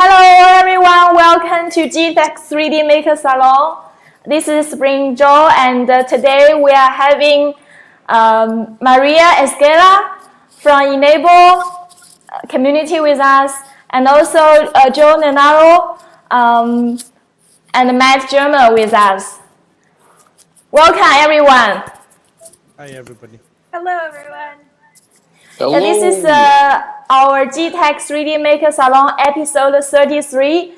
Hello everyone, welcome to Geeetech 3D Maker Salon. This is Spring Joe, and today we are having Maria Esquela from NABLE community with us, and also Joe Nenaro and Matt Germer with us. Welcome everyone. Hi everybody. Hello everyone. Hello. This is our Geeetech 3D Maker Salon episode 33.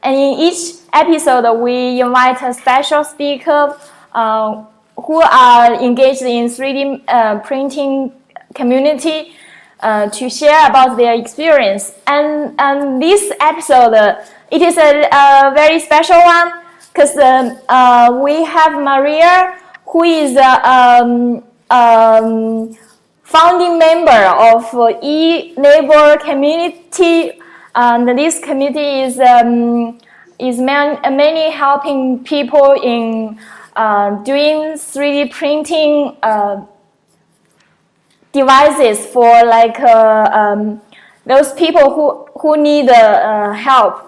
And in each episode, we invite a special speaker who are engaged in 3D printing community to share about their experience. And this episode, it is a very special one because we have Maria, who is founding member of NABLE community, and this community is mainly helping people in doing 3D printing devices for like those people who need help.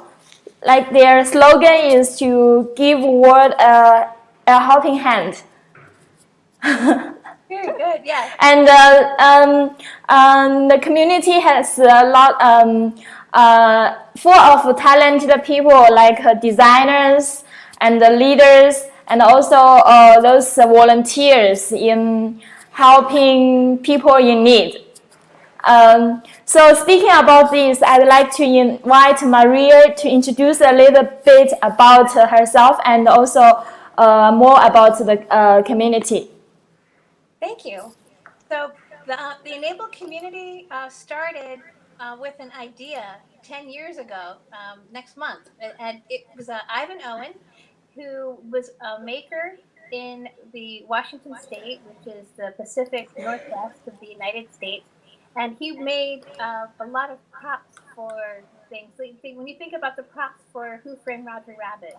Like their slogan is to give world a helping hand. Very good, yeah. And the community has a lot full of talented people like designers and leaders, and also those volunteers in helping people in need. So speaking about this, I'd like to invite Maria to introduce a little bit about herself and also more about the community. Thank you. So the NABLE community started with an idea 10 years ago, next month. And it was Ivan Owen, who was a maker in the Washington state, which is the Pacific Northwest of the United States. And he made a lot of props for things. When you think about the props for Who Framed Roger Rabbit,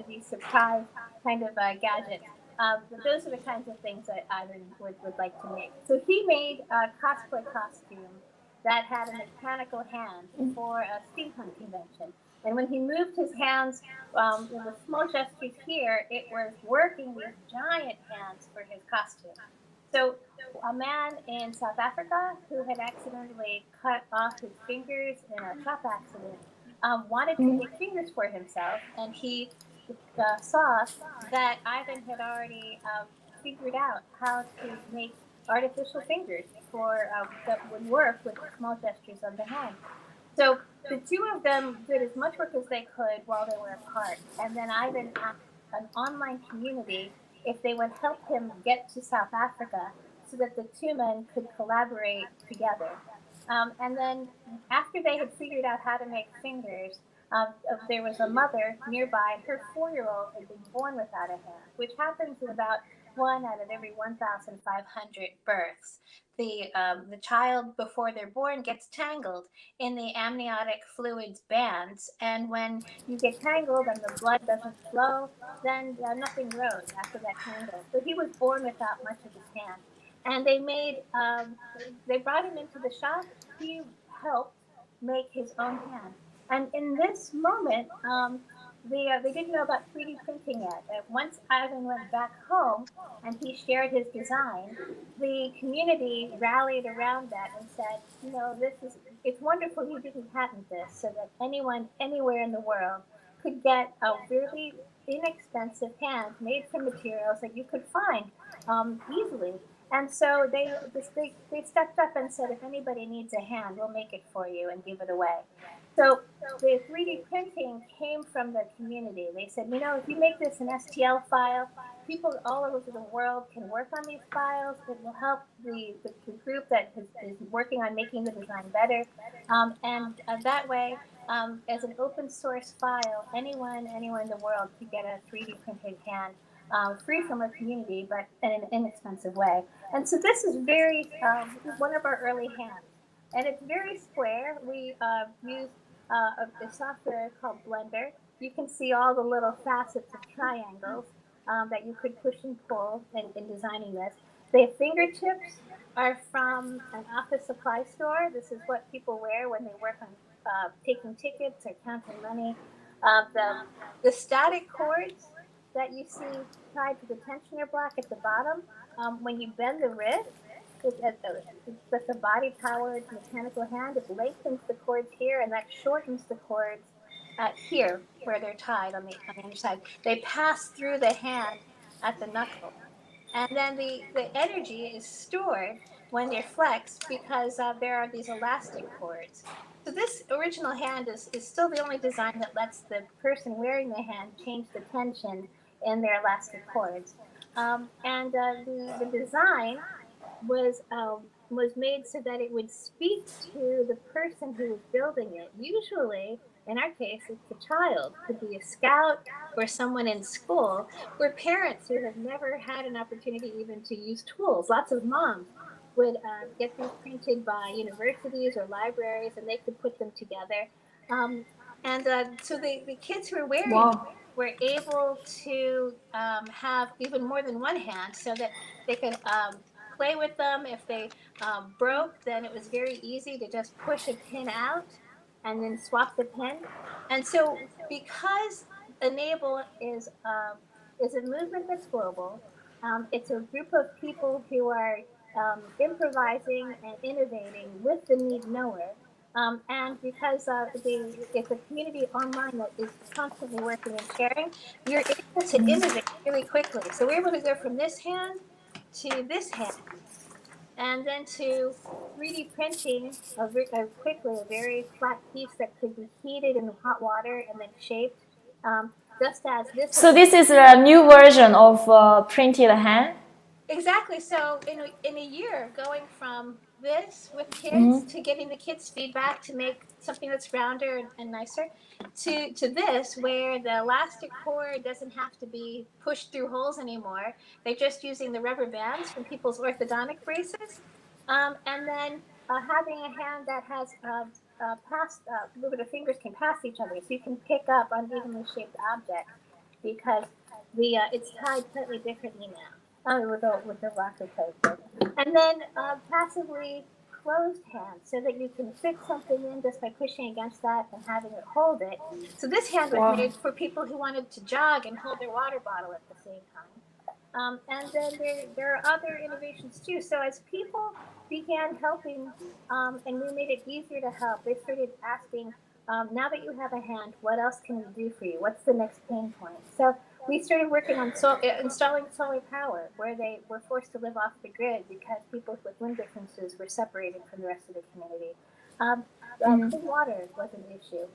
these surprise kind of gadgets. Those are the kinds of things that Ivan would like to make. So he made a cosplay costume that had a mechanical hand for a steampunk convention. And when he moved his hands with small gestures here, it was working these giant hands for his costume. So a man in South Africa who had accidentally cut off his fingers in a shop accident wanted to make fingers for himself, and he saw that Ivan had already figured out how to make artificial fingers for that would work with small gestures of the hand. So the two of them did as much work as they could while they were apart, and then Ivan asked an online community if they would help him get to South Africa so that the two men could collaborate together. And then after they had figured out how to make fingers, there was a mother nearby, and her 4-year-old had been born without a hand, which happens in about 1 out of every 1,500 births. The child, before they're born, gets tangled in the amniotic fluids bands, and when you get tangled and the blood doesn't flow, then nothing grows after that tangle. So he was born without much of his hand, and they brought him into the shop. He helped make his own hand. And in this moment, they didn't know about 3D printing yet. Once Ivan went back home and he shared his design, the community rallied around that and said, it's wonderful you didn't patent this, so that anyone, anywhere in the world could get a really inexpensive hand made from materials that you could find easily. And so they stepped up and said, if anybody needs a hand, we'll make it for you and give it away. So the 3D printing came from the community. They said, if you make this an STL file, people all over the world can work on these files. It will help the group that is working on making the design better. And that way, as an open source file, anyone in the world could get a 3D printed hand. Free from our community, but in an inexpensive way. And so this is one of our early hands. And it's very square. We use a software called Blender. You can see all the little facets of triangles that you could push and pull in designing this. The fingertips are from an office supply store. This is what people wear when they work on taking tickets or counting money. The static cords that you see tied to the tensioner block at the bottom, when you bend the wrist, it's a body-powered mechanical hand. It lengthens the cords here, and that shortens the cords here where they're tied on the underside. They pass through the hand at the knuckle. And then the energy is stored when they're flexed because there are these elastic cords. So this original hand is still the only design that lets the person wearing the hand change the tension in their elastic cords. The design was made so that it would speak to the person who was building it. Usually, in our case, it's a child, could be a scout or someone in school, or parents who have never had an opportunity even to use tools. Lots of moms would get these printed by universities or libraries, and they could put them together. So the kids who are wearing Wow. were able to have even more than one hand so that they could play with them. If they broke, then it was very easy to just push a pin out and then swap the pin. And so because Enable is a movement that's global, it's a group of people who are improvising and innovating with the need knower. And because it's a community online that is constantly working and sharing, you're able to innovate really quickly. So we're able to go from this hand to this hand, and then to 3D printing quickly a very flat piece that could be heated in hot water and then shaped, just as this. So this is a new version of printed hand. Exactly. So in a year, going from this with kids to getting the kids feedback to make something that's rounder and nicer, to this where the elastic cord doesn't have to be pushed through holes anymore. They're just using the rubber bands from people's orthodontic braces, and then having a hand that has where the fingers can pass each other, so you can pick up unevenly shaped objects because it's tied slightly differently now. With the rocker coaster. And then passively closed hand so that you can fit something in just by pushing against that and having it hold it. So this hand was made for people who wanted to jog and hold their water bottle at the same time. And then there are other innovations too. So as people began helping and we made it easier to help, they started asking, now that you have a hand, what else can we do for you? What's the next pain point? So we started working on installing solar power, where they were forced to live off the grid because people with limb differences were separated from the rest of the community. Clean water was an issue.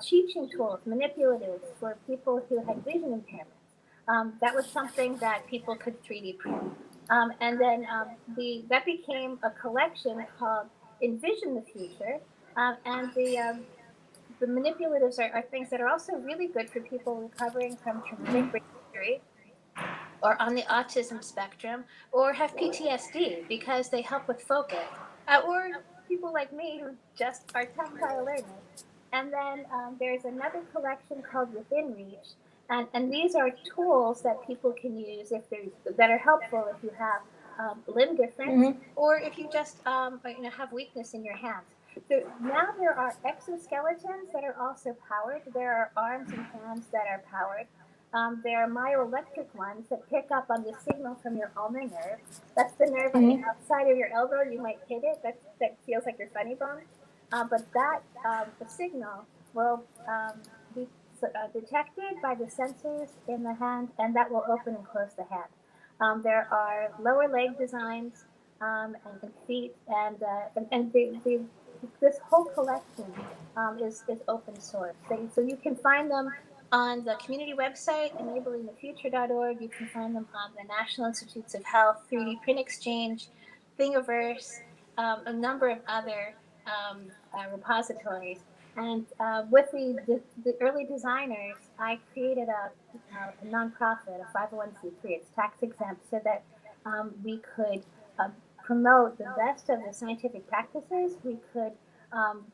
Teaching tools, manipulatives for people who had vision impairments. That was something that people could 3D print. And then that became a collection called Envision the Future. And the manipulatives are things that are also really good for people recovering from traumatic brain injury or on the autism spectrum or have PTSD because they help with focus, or people like me who just are tactile learners. And then there's another collection called Within Reach, and these are tools that people can use that are helpful if you have limb difference or if you just have weakness in your hands. So now there are exoskeletons that are also powered. There are arms and hands that are powered. There are myoelectric ones that pick up on the signal from your ulnar nerve. That's the nerve on the outside of your elbow. You might hit it. That feels like your funny bone. But the signal will be detected by the sensors in the hand, and that will open and close the hand. There are lower leg designs and feet, and this whole collection is open source. So you can find them on the community website, enablingthefuture.org. You can find them on the National Institutes of Health, 3D Print Exchange, Thingiverse, a number of other repositories. And with the early designers, I created a nonprofit, a 501c3. It's tax exempt so that we could promote the best of the scientific practices. We could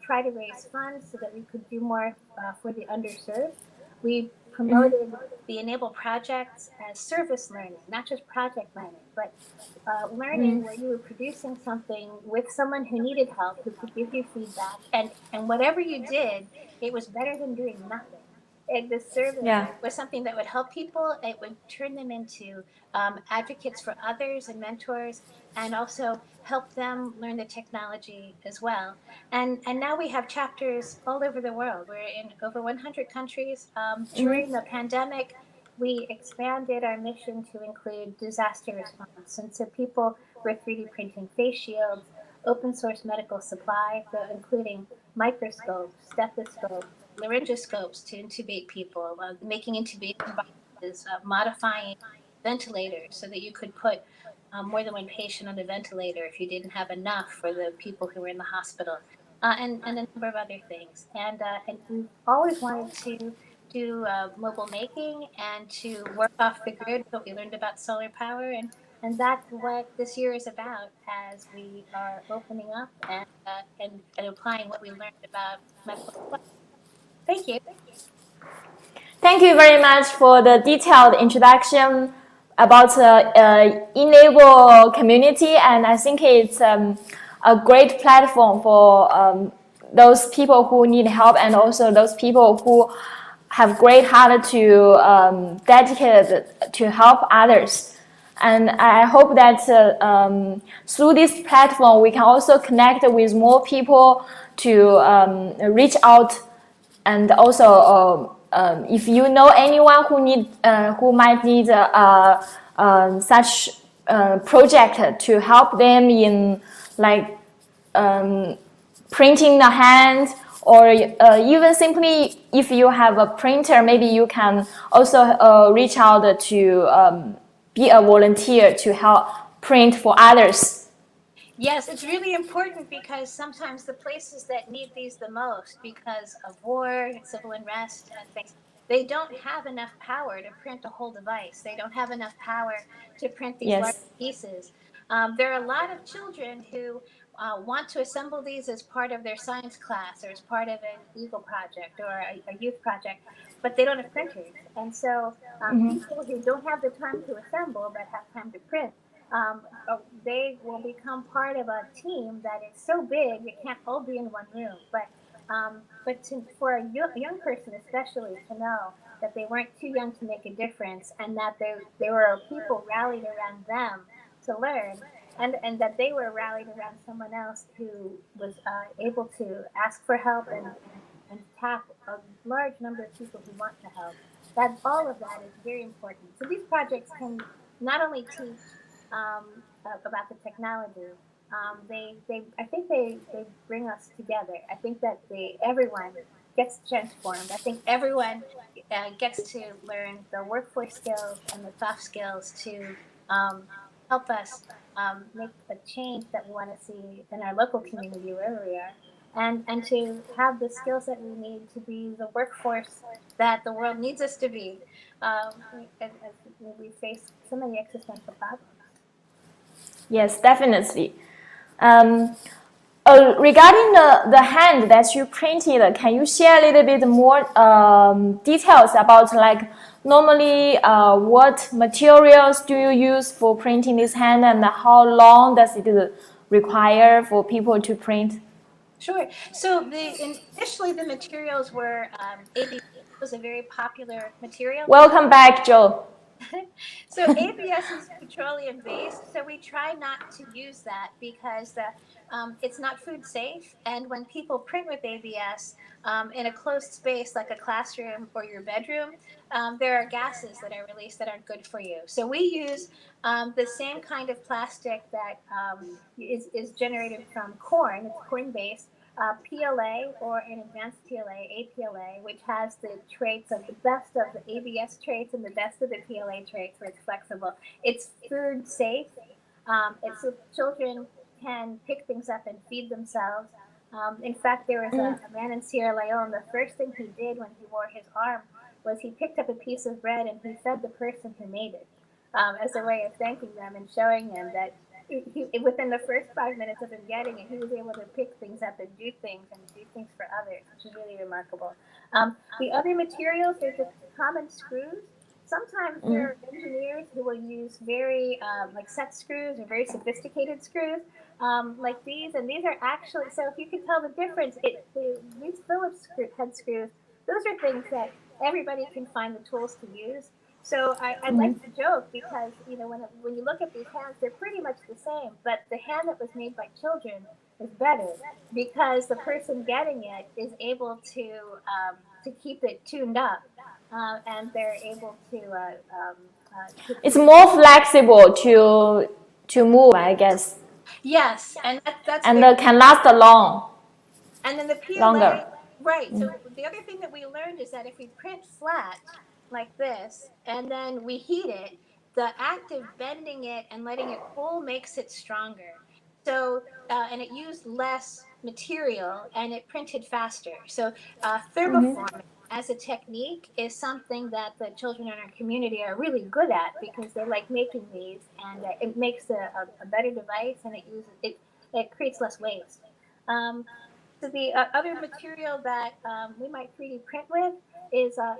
try to raise funds so that we could do more for the underserved. We promoted the Enable projects as service learning, not just project learning, but learning where you were producing something with someone who needed help, who could give you feedback, and whatever you did, it was better than doing nothing. The service Yeah. was something that would help people. It would turn them into advocates for others and mentors, and also help them learn the technology as well. And now we have chapters all over the world. We're in over 100 countries. During the pandemic, we expanded our mission to include disaster response. And so people were 3D printing face shields, open source medical supply, so including microscopes, stethoscopes, laryngoscopes to intubate people, making intubation boxes, modifying ventilators so that you could put more than one patient on the ventilator if you didn't have enough for the people who were in the hospital, and a number of other things. And we've always wanted to do mobile making and to work off the grid, what we learned about solar power. And that's what this year is about as we are opening up and applying what we learned about medical supply. Thank you. Thank you very much for the detailed introduction about Enable community, and I think it's a great platform for those people who need help and also those people who have great heart to dedicate to help others. And I hope that through this platform we can also connect with more people to reach out, and also if you know anyone who might need such project to help them in like printing the hand, or even simply if you have a printer, maybe you can also reach out to be a volunteer to help print for others. Yes, it's really important because sometimes the places that need these the most because of war, civil unrest, and things, they don't have enough power to print a whole device. They don't have enough power to print these large Yes. pieces. There are a lot of children who want to assemble these as part of their science class or as part of an Eagle project or a youth project, but they don't have printers. And so people who don't have the time to assemble but have time to print, they will become part of a team that is so big it can't all be in one room. But for a young person especially to know that they weren't too young to make a difference, and that there were people rallied around them to learn, and that they were rallied around someone else who was able to ask for help and tap a large number of people who want to help. That all of that is very important. So these projects can not only teach about the technology. I think they bring us together. I think that everyone gets transformed. I think everyone gets to learn the workforce skills and the soft skills to help us make a change that we want to see in our local community wherever we are. And to have the skills that we need to be the workforce that the world needs us to be as we face so many existential problems. Yes, definitely. Um, Regarding the hand that you printed, can you share a little bit more details about like normally what materials do you use for printing this hand, and how long does it require for people to print? Sure. So initially the materials were ABS was a very popular material. Welcome back, Joe. So ABS is petroleum based, so we try not to use that because it's not food safe. And when people print with ABS in a closed space like a classroom or your bedroom, there are gases that are released that aren't good for you. So we use the same kind of plastic that is generated from corn. It's corn based. PLA or an advanced PLA, APLA, which has the traits of the best of the ABS traits and the best of the PLA traits, where it's flexible. It's food safe. It's so children can pick things up and feed themselves. In fact, there was a man in Sierra Leone. The first thing he did when he wore his arm was he picked up a piece of bread and he fed the person who made it as a way of thanking them and showing him that within the first 5 minutes of him getting it, he was able to pick things up and do things for others, which is really remarkable. The other materials, there's a common screws. Sometimes there are engineers who will use very like set screws or very sophisticated screws like these, and these are actually, so if you can tell the difference, these Phillips head screws, those are things that everybody can find the tools to use. So I like to joke because when you look at these hands, they're pretty much the same, but the hand that was made by children is better because the person getting it is able to keep it tuned up, and they're able to. It's more flexible to move, I guess. Yes, and that's And very, can last and then the PLA, longer. right. So the other thing that we learned is that if we print flat like this and then we heat it, the act of bending it and letting it cool makes it stronger. So and it used less material and it printed faster. So thermoforming as a technique is something that the children in our community are really good at because they like making these, and it makes a better device, and it creates less waste. Um, so the other material that we might 3D print with is a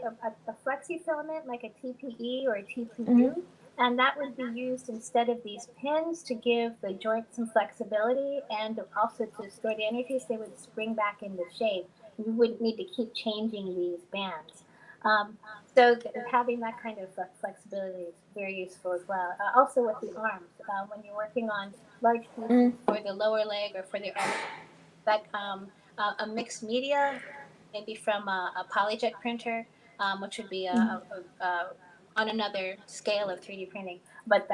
flexi filament like a TPE or a TPU, and that would be used instead of these pins to give the joints some flexibility and also to store the energy so they would spring back into shape. You wouldn't need to keep changing these bands. Um, so having that kind of flexibility is very useful as well. Also with the arms, when you're working on large pieces for the lower leg or for the arm, that a mixed media, maybe from a polyjet printer, which would be on another scale of 3D printing. But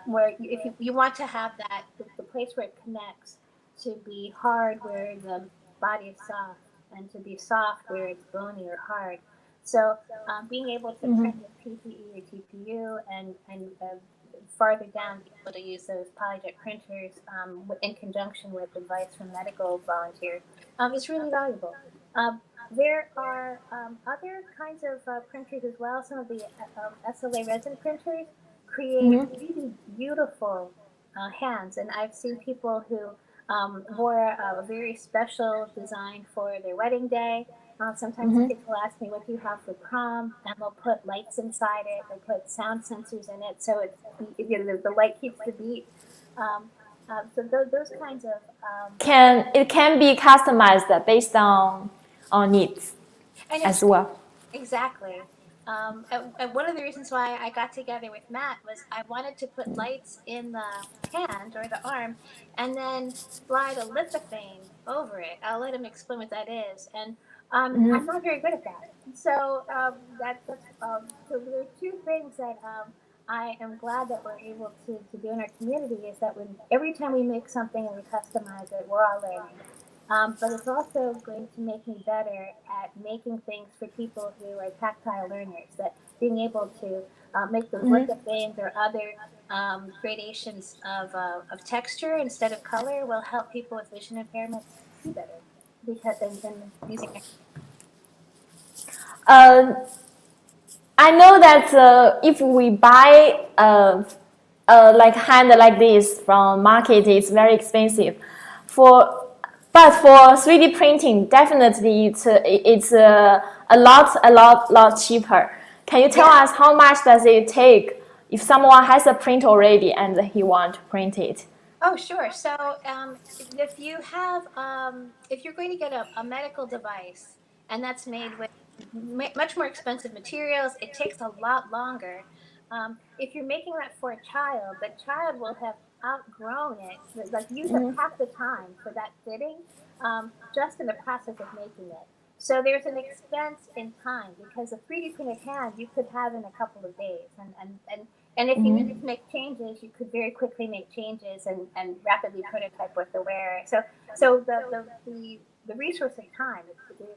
where if you want to have that, the place where it connects to be hard where the body is soft, and to be soft where it's bony or hard. So being able to print with PPE or TPU and farther down, be able to use those polyjet printers in conjunction with advice from medical volunteers is really valuable. There are other kinds of printers as well. Some of the SLA resin printers create really beautiful hands, and I've seen people who wore a very special design for their wedding day. Sometimes kids will ask me, "What do you have for prom?" And they'll put lights inside it. They put sound sensors in it, so the light keeps the beat. So those kinds of It can be customized based on needs as well. Exactly. And one of the reasons why I got together with Matt was I wanted to put lights in the hand or the arm and then slide a lithophane over it. I'll let him explain what that is. And I'm not very good at that. So so there are two things that I am glad that we're able to do in our community is that every time we make something and we customize it, we're all learning. But it's also going to make me better at making things for people who are tactile learners, that being able to make those lithophane or other gradations of texture instead of color will help people with vision impairment see better because and using it. I know that if we buy like hand like this from market, it's very expensive. But for 3D printing, definitely it's a lot cheaper. Can you tell us how much does it take if someone has a print already and he want to print it? Oh, sure. So if you have, if you're going to get a medical device and that's made with much more expensive materials, it takes a lot longer. If you're making that for a child, the child will have outgrown it, like use up half the time for that fitting, just in the process of making it. So there's an expense in time because a 3D printed hand you could have in a couple of days, and if you needed to make changes, you could very quickly make changes and rapidly prototype what the wearer. So the resource of time,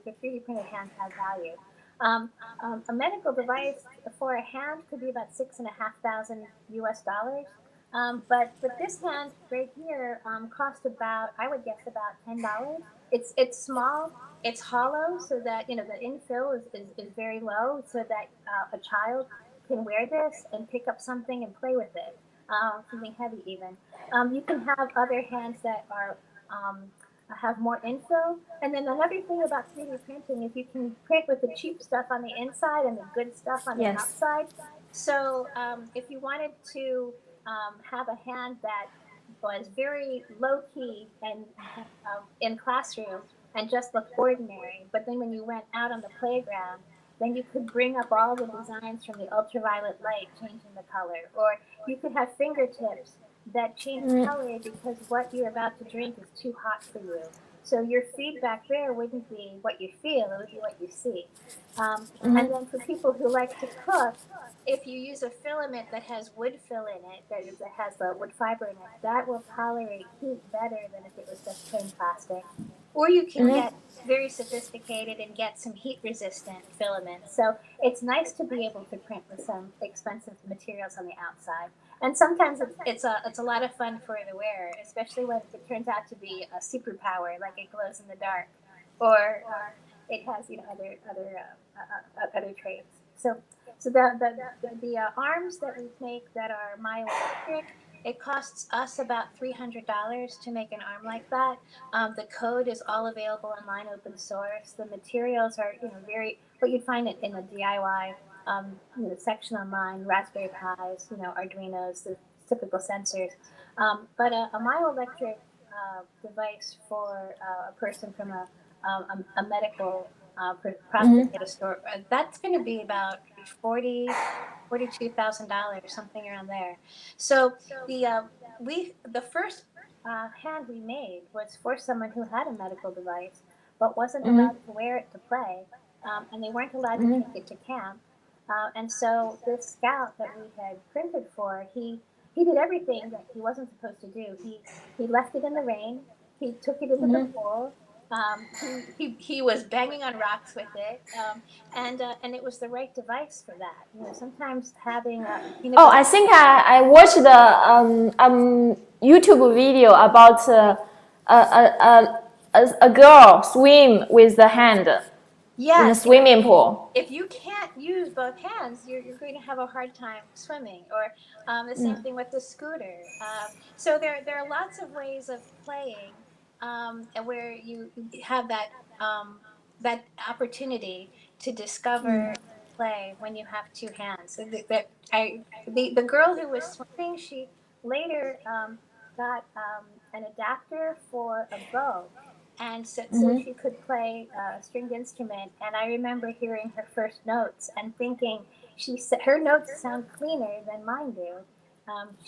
the 3D printed hand has value. A medical device for a hand could be about $6,500 US. But this hand right here cost about, I would guess, about $10. It's small. It's hollow, so that the infill is very low, so that a child can wear this and pick up something and play with it, something heavy even. You can have other hands that are have more info. And then another thing about 3D printing is you can print with the cheap stuff on the inside and the good stuff on the Yes. outside. So if you wanted to have a hand that was very low key and in classroom and just looked ordinary, but then when you went out on the playground, then you could bring up all the designs from the ultraviolet light changing the color, or you could have fingertips that change color because what you're about to drink is too hot for you. So your feedback there wouldn't be what you feel, it would be what you see. And then for people who like to cook, if you use a filament that has wood fill in it, that has the wood fiber in it, that will tolerate heat better than if it was just plain plastic. Or you can get very sophisticated and get some heat resistant filaments. So it's nice to be able to print with some expensive materials on the outside. And sometimes it's a lot of fun for the wearer, especially when it turns out to be a superpower, like it glows in the dark, or it has other traits. So the arms that we make that are myoelectric, it costs us about $300 to make an arm like that. The code is all available online, open source. The materials are but you'd find it in a DIY section online, Raspberry Pis, Arduinos, the typical sensors. But a myoelectric device for a person from a medical prostate store, that's going to be about $42,000, something around there. So the first hand we made was for someone who had a medical device but wasn't allowed to wear it to play, and they weren't allowed to take it to camp. And so this scout that we had printed for, he did everything that he wasn't supposed to do. He left it in the rain. He took it into the pool. He was banging on rocks with it, and it was the right device for that. Sometimes having I think I watched the YouTube video about a girl swim with the hand in a swimming pool. If you can't use both hands, you're going to have a hard time swimming. Or the same thing with the scooter. So there are lots of ways of playing. And where you have that opportunity to discover play when you have two hands. So the girl who was swimming, she later got an adapter for a bow, and so she could play a stringed instrument. And I remember hearing her first notes and thinking, her notes sound cleaner than mine do.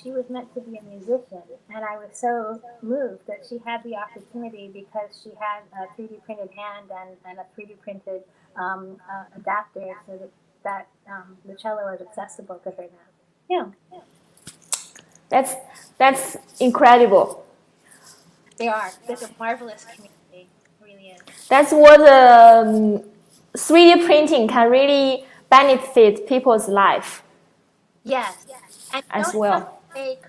She was meant to be a musician, and I was so moved that she had the opportunity because she had a 3D printed hand and a 3D printed adapter, so that the cello was accessible to her now. Yeah. That's incredible. There's a marvelous community, it really is. That's what 3D printing can really benefit people's life. Yes. And as don't well. have to make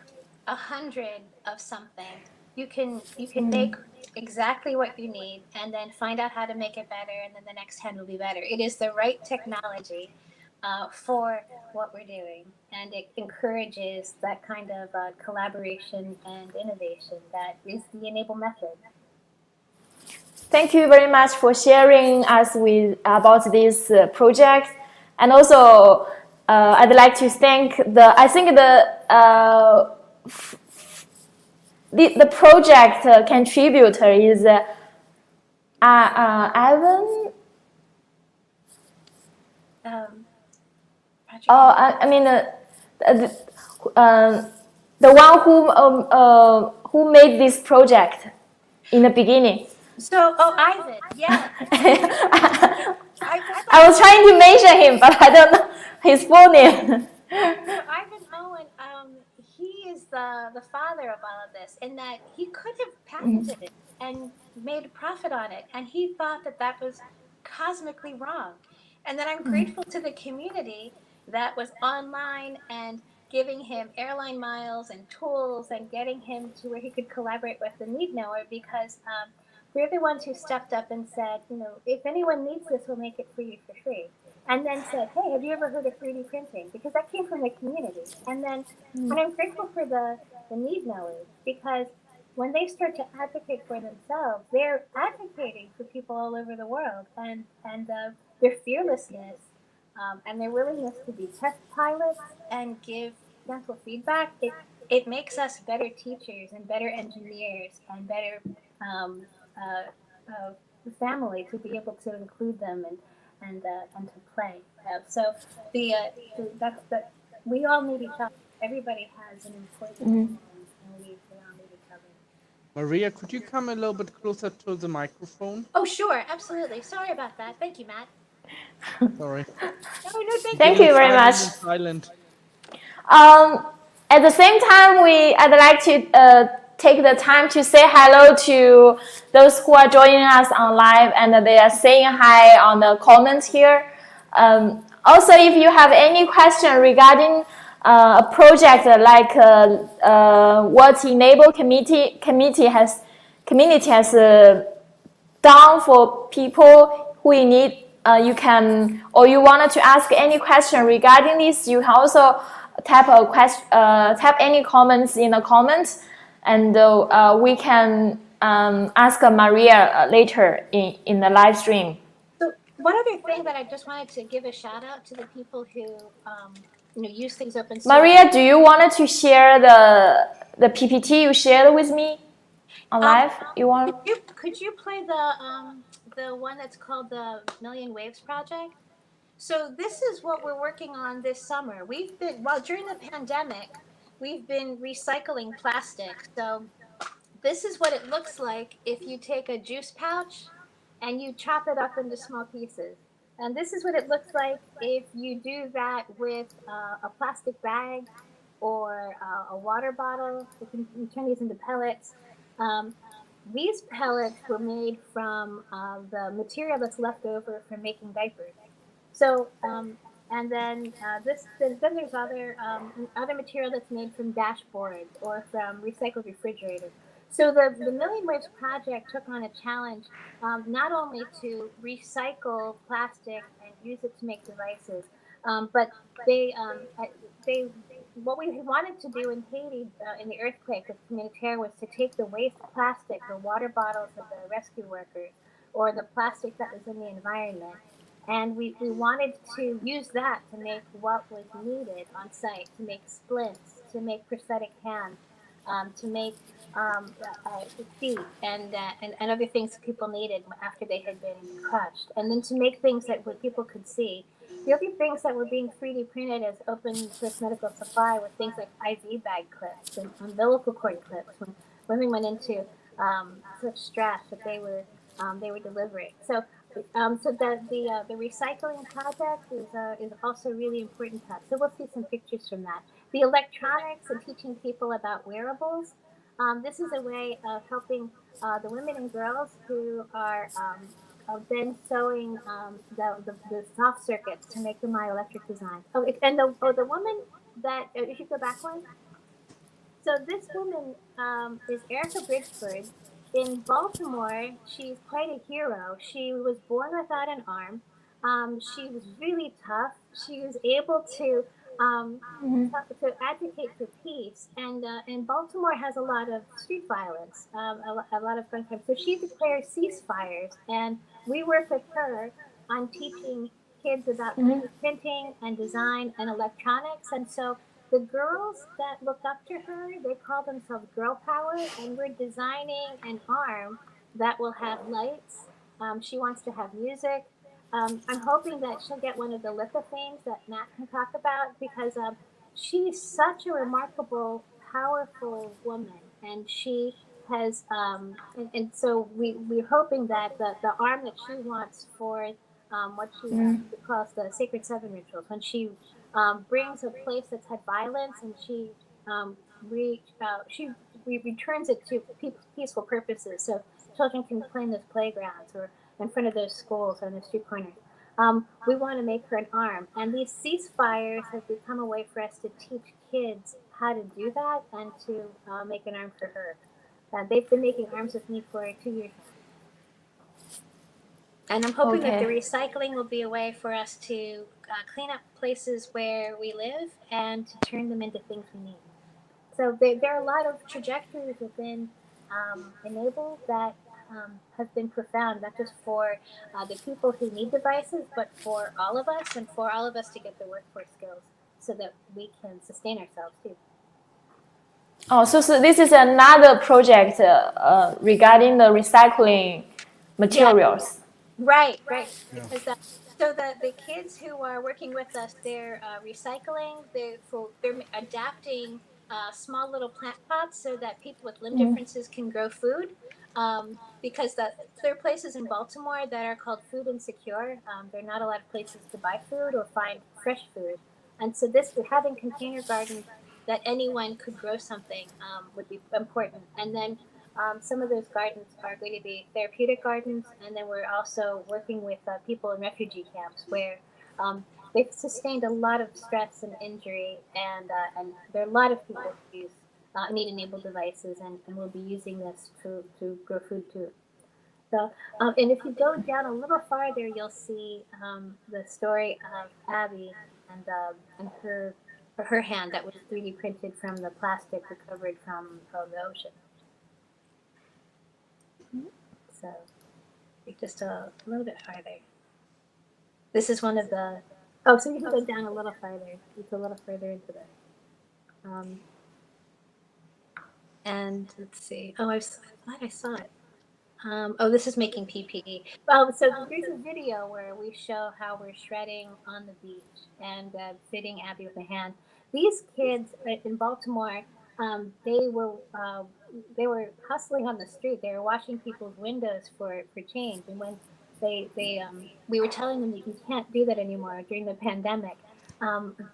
100 of something. You can make exactly what you need, and then find out how to make it better, and then the next hand will be better. It is the right technology for what we're doing, and it encourages that kind of collaboration and innovation that is the NABLE method. Thank you very much for sharing us about this project, and also I'd like to thank the project contributor is Ivan. I mean the one who made this project in the beginning. So, Ivan, yeah. I was trying to mention him, but I don't know his full name. So Ivan Owen, he is the father of all of this, in that he could have patented it and made a profit on it, and he thought that was cosmically wrong. And then I'm grateful to the community that was online and giving him airline miles and tools and getting him to where he could collaborate with the need knower, because they're the ones who stepped up and said, if anyone needs this, we'll make it for you for free. And then said, hey, have you ever heard of 3D printing? Because that came from the community. And then, and I'm grateful for the need knowers, because when they start to advocate for themselves, they're advocating for people all over the world, and their fearlessness and their willingness to be test pilots and give gentle feedback, it makes us better teachers and better engineers and better um, uh, family to be able to include them and to play. So that we all need each other. Everybody has an importance, and we all need each other. Maria, could you come a little bit closer to the microphone? Oh, sure, absolutely. Sorry about that. Thank you, Matt. Sorry. No, thank Thank you. you very much. Silent. At the same time, I'd like to take the time to say hello to those who are joining us on live, and they are saying hi on the comments here. Also, if you have any question regarding a project like what Enable community has done for people who in need, you can, or you wanted to ask any question regarding this, you can also type any comments in the comments, and we can ask Maria later in the live stream. So one other thing that I just wanted to give a shout out to the people who use things open source. Maria, do you want to share the PPT you shared with me on live? You want? Could you play the one that's called the Million Waves Project? So this is what we're working on this summer. During the pandemic, we've been recycling plastic. So this is what it looks like if you take a juice pouch and you chop it up into small pieces. And this is what it looks like if you do that with a plastic bag or a water bottle. You can turn these into pellets. These pellets were made from the material that's left over from making diapers. So, and then then there's other material that's made from dashboards or from recycled refrigerators. So the Million Waves Project took on a challenge, not only to recycle plastic and use it to make devices, but they what we wanted to do in Haiti in the earthquake with Humanitaire was to take the waste plastic, the water bottles of the rescue workers, or the plastic that was in the environment, and we wanted to use that to make what was needed on site, to make splints, to make prosthetic hands, to make feet and other things that people needed after they had been crushed, and then to make things that people could see. The other things that were being 3D printed as open source medical supply were things like IV bag clips and umbilical cord clips when women went into such stress that they were delivering. So the recycling project is also really important to us. So we'll see some pictures from that. The electronics and teaching people about wearables. This is a way of helping the women and girls who are then sewing the soft circuits to make the myoelectric design. And the woman that, if you go back one. So this woman is Erica Bridgeford. In Baltimore, she's quite a hero. She was born without an arm. She was really tough. She was able to advocate for peace. And Baltimore has a lot of street violence, a lot of gun crime. So she declared ceasefires, and we work with her on teaching kids about 3D printing and design and electronics. And so the girls that look up to her, they call themselves Girl Power, and we're designing an arm that will have lights. She wants to have music. I'm hoping that she'll get one of the lithophane that Matt can talk about, because she's such a remarkable, powerful woman, and she has, and so we're hoping that the arm that she wants for what she calls the Sacred Seven rituals, when she brings a place that's had violence, and she returns it to peaceful purposes, so children can play in those playgrounds or in front of those schools or in the street corners. We want to make her an arm, and these ceasefires have become a way for us to teach kids how to do that and to make an arm for her. They've been making arms with me for 2 years now. And I'm hoping that the recycling will be a way for us to clean up places where we live and to turn them into things we need. So there are a lot of trajectories within enable that have been profound, not just for the people who need devices, but for all of us, and for all of us to get the workforce skills so that we can sustain ourselves too. Oh, so this is another project regarding the recycling materials. Yeah. Right. Yeah. Because so the kids who are working with us, they're recycling. They're adapting small little plant pots so that people with limb differences can grow food. Because there are places in Baltimore that are called food insecure. There are not a lot of places to buy food or find fresh food, and so having container gardens that anyone could grow something would be important. And then some of those gardens are going to be therapeutic gardens, and then we're also working with people in refugee camps where they've sustained a lot of stress and injury, and there are a lot of people who need enabled devices, and will be using this to grow food too. So, and if you go down a little farther, you'll see the story of Abby and her hand that was 3D printed from the plastic recovered from the ocean. So, just a little bit farther. This is one of the. Oh, so you can go down a little farther. It's a little further into this. And let's see. Oh, I thought I saw it. Oh, this is making PPE. Well, so there's a video where we show how we're shredding on the beach and fitting Abby with a hand. These kids in Baltimore, they were hustling on the street. They were washing people's windows for change. And when we were telling them that you can't do that anymore during the pandemic,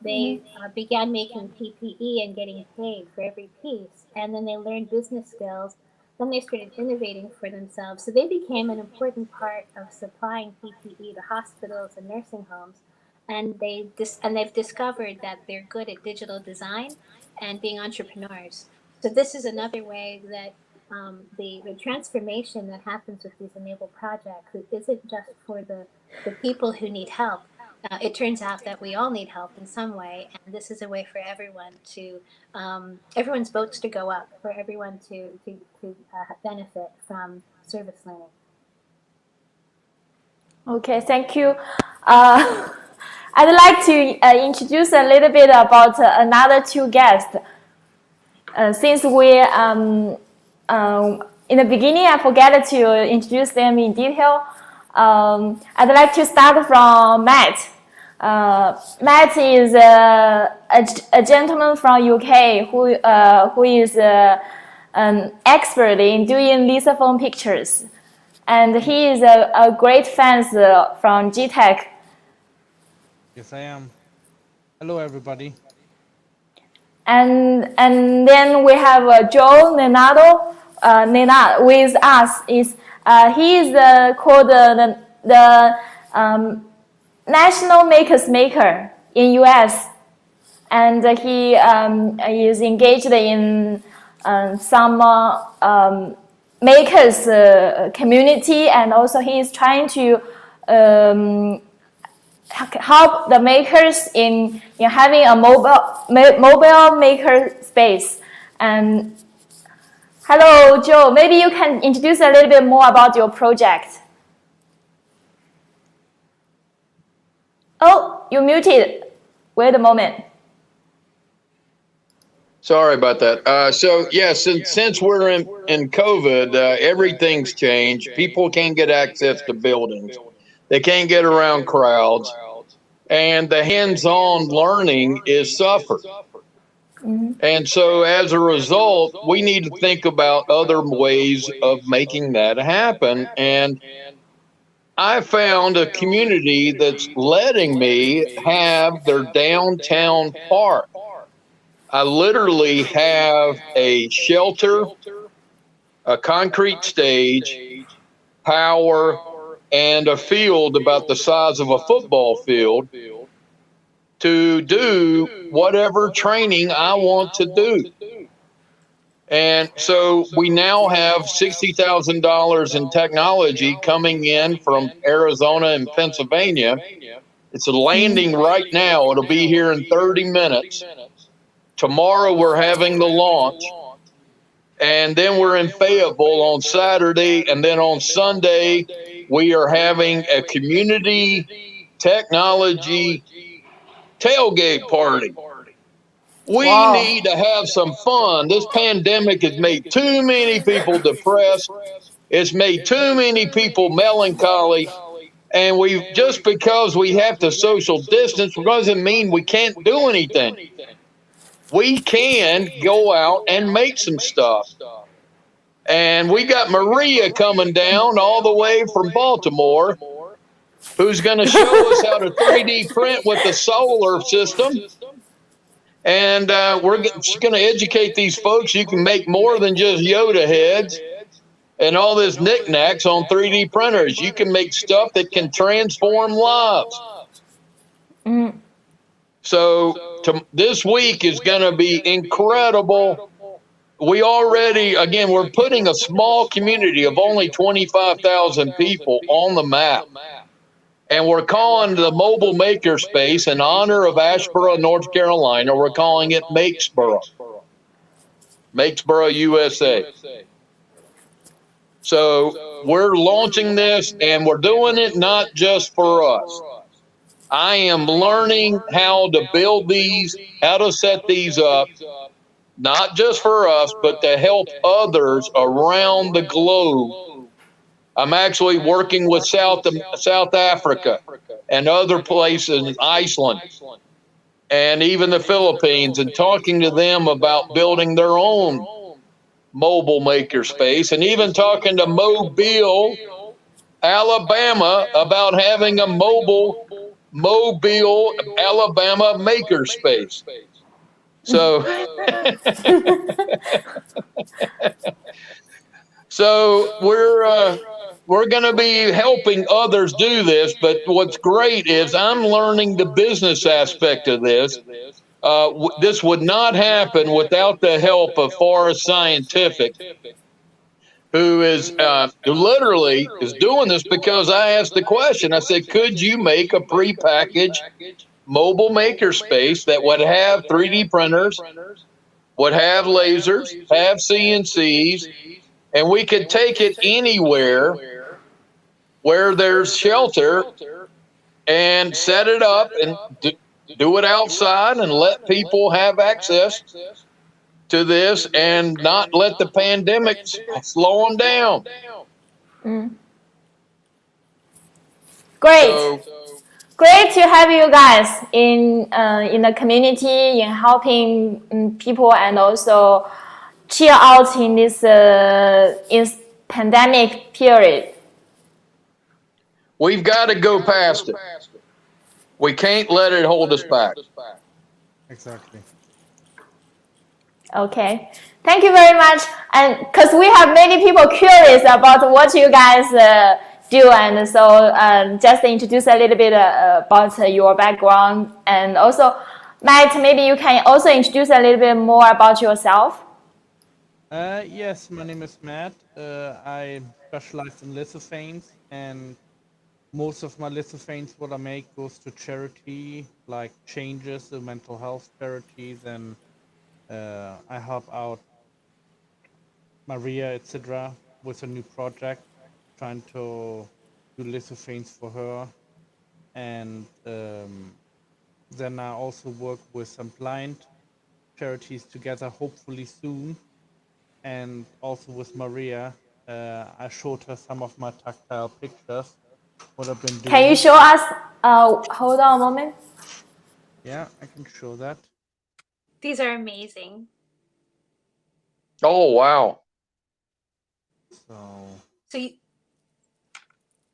they began making PPE and getting paid for every piece. And then they learned business skills. Then they started innovating for themselves. So they became an important part of supplying PPE to hospitals and nursing homes. And they've discovered that they're good at digital design and being entrepreneurs. So this is another way that the transformation that happens with these enabled projects isn't just for the people who need help. It turns out that we all need help in some way, and this is a way for everyone to, everyone's boats to go up, for everyone to benefit from service learning. Okay, thank you. I'd like to introduce a little bit about another two guests. Since we, in the beginning, I forgot to introduce them in detail. I'd like to start from Matt. Matt is a gentleman from UK who is an expert in doing lithophone pictures, and he is a great fan from Geeetech. Yes, I am. Hello, everybody. And then we have Joe Nenado. Nenad with us is he is called the National Makers Maker in US, and he is engaged in some makers community, and also he is trying to help the makers in having a mobile maker space. And hello, Joe. Maybe you can introduce a little bit more about your project. Oh, you muted. Wait a moment. Sorry about that. So yes, since we're in COVID, everything's changed. People can't get access to buildings. They can't get around crowds, and the hands-on learning is suffered. And so as a result, we need to think about other ways of making that happen. And I found a community that's letting me have their downtown park. I literally have a shelter, a concrete stage, power, and a field about the size of a football field to do whatever training I want to do. And so we now have $60,000 in technology coming in from Arizona and Pennsylvania. It's landing right now. It'll be here in 30 minutes. Tomorrow we're having the launch. And then we're in Fayetteville on Saturday. And then on Sunday, we are having a community technology tailgate party. We Wow. need to have some fun. This pandemic has made too many people depressed. It's made too many people melancholy. And we just because we have to social distance doesn't mean we can't do anything. We can go out and make some stuff. And we got Maria coming down all the way from Baltimore, who's going to show us how to 3D print with the solar system. And she's going to educate these folks. You can make more than just Yoda heads and all this knickknacks on 3D printers. You can make stuff that can transform lives. Mm. So this week is going to be incredible. We already, again, we're putting a small community of only 25,000 people on the map. And we're calling the mobile maker space in honor of Asheboro, North Carolina. We're calling it Makesboro, USA. So we're launching this, and we're doing it not just for us. I am learning how to build these, how to set these up, not just for us, but to help others around the globe. I'm actually working with South Africa and other places, Iceland, and even the Philippines, and talking to them about building their own mobile maker space, and even talking to Mobile, Alabama, about having a Mobile, Alabama maker space. So, so we're going to be helping others do this. But what's great is I'm learning the business aspect of this. This would not happen without the help of Forest Scientific, who is who literally is doing this because I asked the question. I said, could you make a prepackaged mobile maker space that would have 3D printers, would have lasers, have CNCs, and we could take it anywhere where there's shelter and set it up and do it outside and let people have access to this and not let the pandemic slow them down. Mm. Great. So, Great to have you guys in the community, in helping people, and also chill out in this pandemic period. we've got to go past it. We can't let it hold us back. Exactly. Okay, thank you very much. And because we have many people curious about what you guys do, and so just introduce a little bit about your background, and also Matt, maybe you can also introduce a little bit more about yourself. Yes, my name is Matt. I specialize in lithophanes, and most of my lithophanes, what I make, goes to charity, like Changes, the mental health charities, and I help out Maria, etc., with a new project, trying to do lithophanes for her. And then I also work with some blind charities together, hopefully soon. And also with Maria, I showed her some of my tactile pictures, what I've been doing. Can you show us? Hold on a moment. Yeah, I can show that. These are amazing. Oh, wow. So you,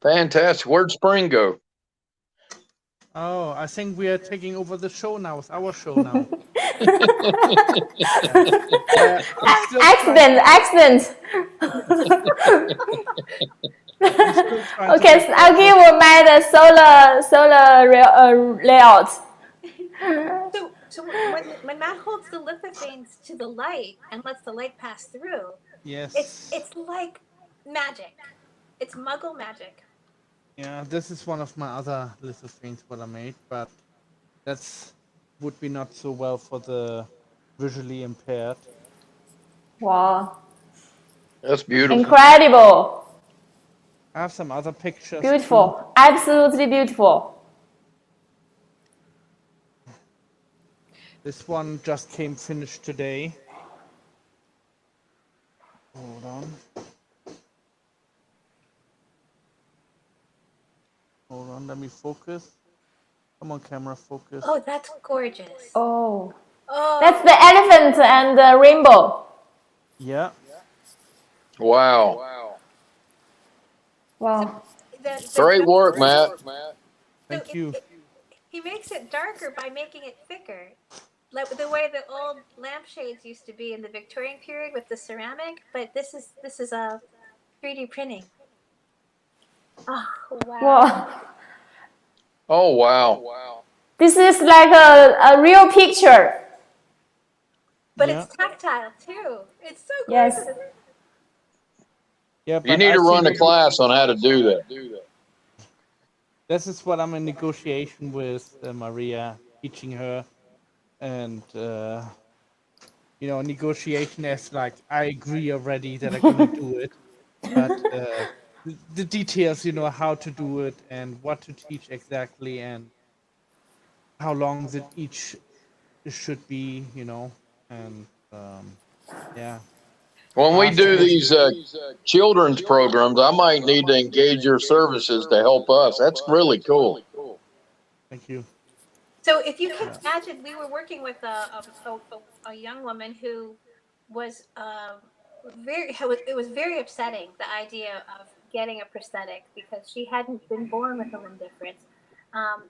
Fantastic. Where'd Spring go? Oh, I think we are taking over the show now. It's our show now. Accident. Okay, so I'll give Matt the solar layout. so when Matt holds the lithophanes to the light and lets the light pass through, Yes. it's like magic. It's Muggle magic. Yeah, this is one of my other lithophanes what I made, but that's would be not so well for the visually impaired. Wow. That's beautiful. Incredible. I have some other pictures. Beautiful. Absolutely beautiful. This one just came finished today. Hold on. Hold on, let me focus. Come on, camera, focus. Oh, that's gorgeous. Oh. Oh, That's the elephant and the rainbow. Yeah. Wow. Wow. Great work, Matt. Thank you. He makes it darker by making it thicker. Like the way the old lampshades used to be in the Victorian period with the ceramic, but this is a 3D printing. Oh, wow. Wow. Oh, wow. This is like a real picture. But Yeah. it's tactile too. It's so Yes. gorgeous. Yeah, You but need I to run a think class on how to do that. this is what I'm in negotiation with Maria, teaching her, and negotiation is like I agree already that I'm gonna do it, but the details, how to do it and what to teach exactly and how long that each should be, and yeah. When we do these children's programs, I might need to engage your services to help us. That's really cool. Thank you. So if you can imagine, we were working with a young woman who was it was very upsetting, the idea of getting a prosthetic, because she hadn't been born with a limb difference.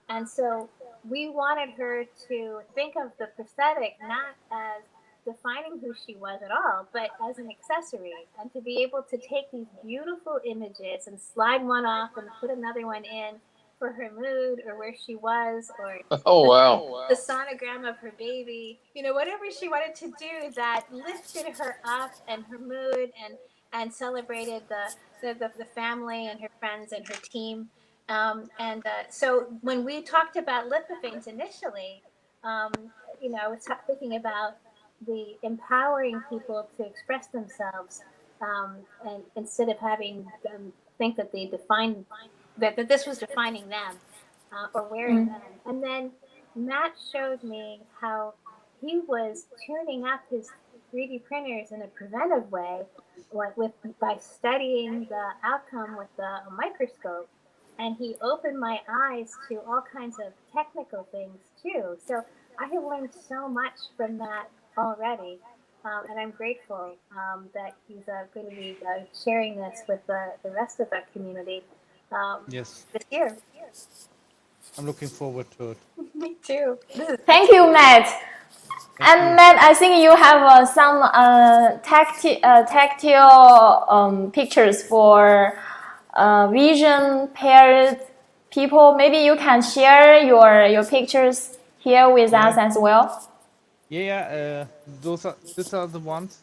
And so we wanted her to think of the prosthetic not as defining who she was at all, but as an accessory, and to be able to take these beautiful images and slide one off and put another one in for her mood or where she was, or Oh, wow. the sonogram of her baby, whatever she wanted to do that lifted her up and her mood, and celebrated the family and her friends and her team. So when we talked about lithophanes initially, I was thinking about the empowering people to express themselves, and instead of having them think that they define that this was defining them, or wearing them. And then Matt showed me how he was tuning up his 3D printers in a preventive way, by studying the outcome with a microscope. And he opened my eyes to all kinds of technical things too. So I have learned so much from that already. And I'm grateful that he's going to be sharing this with the rest of the community Yes, this year. I'm looking forward to it. Me too. Thank you, Matt. And Matt, I think you have some tactile pictures for vision impaired people. Maybe you can share your pictures here with us as well. Yeah, these are the ones.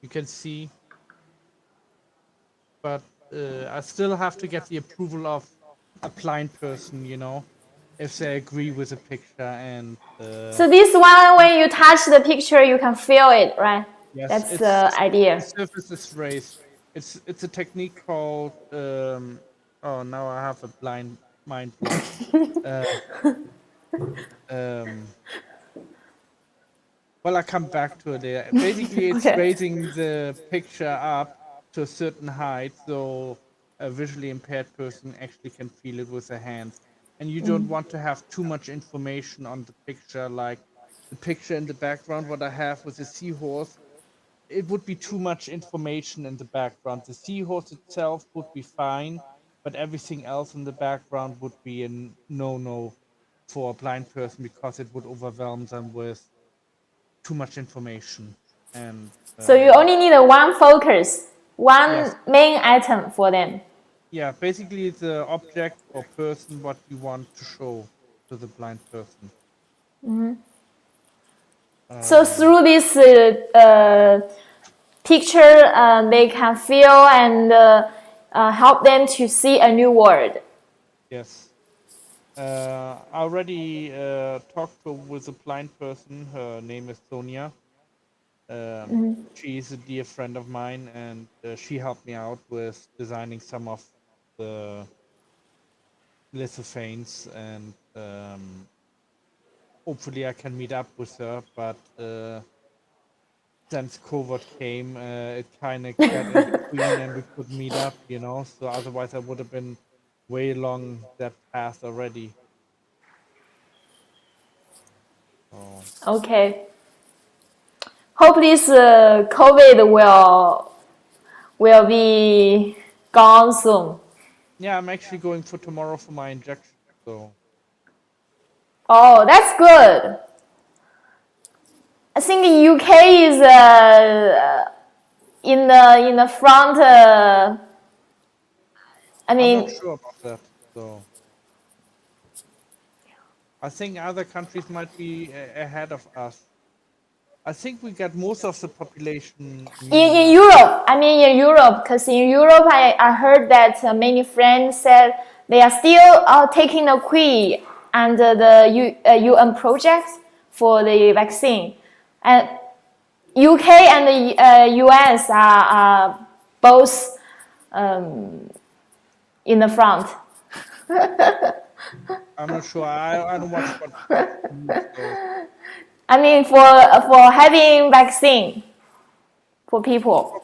You can see, but I still have to get the approval of a blind person, if they agree with the picture. And So this one, when you touch the picture, you can feel it, right? yes, That's the idea. The surface is raised. It's a technique called. Oh, now I have a blind mind block. Well, I come back to it there. Basically, it's Okay. raising the picture up to a certain height, so a visually impaired person actually can feel it with their hands. And you don't want to have too much information on the picture, like the picture in the background, what I have with the seahorse. It would be too much information in the background. The seahorse itself would be fine, but everything else in the background would be a no-no for a blind person, because it would overwhelm them with too much information. And So you only need one focus, one Yes. main item for them. yeah, basically the object or person what you want to show to the blind person. So through this picture, they can feel and help them to see a new world. Yes. I already talked with a blind person. Her name is Sonia. She's a dear friend of mine, and she helped me out with designing some of the lithophanes, and hopefully I can meet up with her. But since COVID came, it kind of got in between, and we could meet up, So otherwise, I would have been way along that path already. So. Okay. Hope this COVID will be gone soon. Yeah, I'm actually going for tomorrow for my injection. So. Oh, that's good. I think UK is in the front. I mean, I'm not sure about that. So. I think other countries might be ahead of us. I think we got most of the population in Europe. I mean, in Europe, because in Europe, I heard that many friends said they are still taking the quiz under the UN projects for the vaccine, and UK and the US are both in the front. I'm not sure. I don't watch what so. I mean, for having vaccine for people.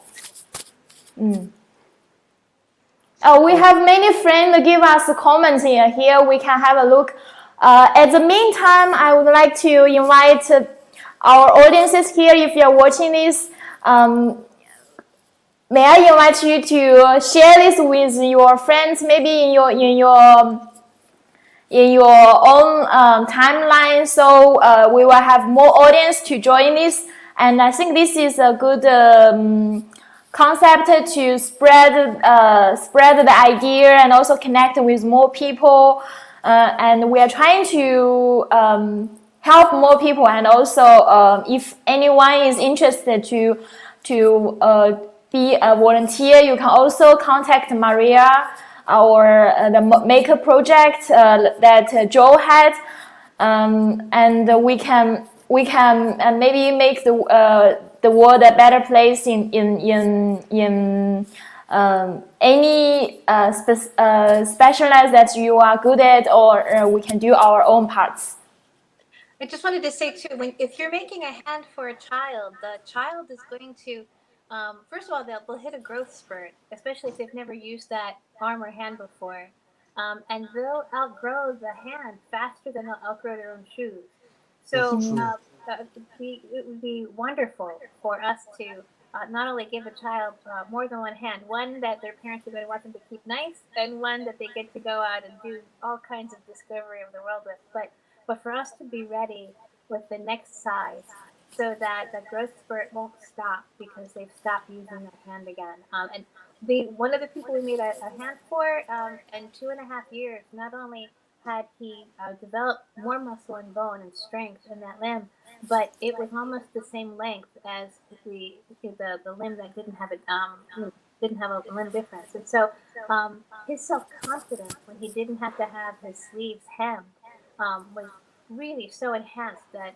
Oh, we have many friends give us comments in here. We can have a look. At the meantime, I would like to invite our audiences here. If you are watching this, may I invite you to share this with your friends, maybe in your own timeline, so we will have more audience to join this. And I think this is a good concept to spread the idea and also connect with more people. And we are trying to help more people. And also, if anyone is interested to be a volunteer, you can also contact Maria, or the Maker project that Joe had, and we can maybe make the world a better place in any specialize that you are good at, or we can do our own parts. I just wanted to say too, if you're making a hand for a child, the child is going to, first of all, they'll hit a growth spurt, especially if they've never used that arm or hand before, and they'll outgrow the hand faster than they'll outgrow their own shoes. So it would be wonderful for us to not only give a child more than one hand, one that their parents are going to want them to keep nice, and one that they get to go out and do all kinds of discovery of the world with, but for us to be ready with the next size, so that the growth spurt won't stop because they've stopped using that hand again. And one of the people we made a hand for, in 2.5 years, not only had he developed more muscle and bone and strength in that limb, but it was almost the same length as the limb that didn't have a limb difference. And so his self-confidence when he didn't have to have his sleeves hemmed was really so enhanced that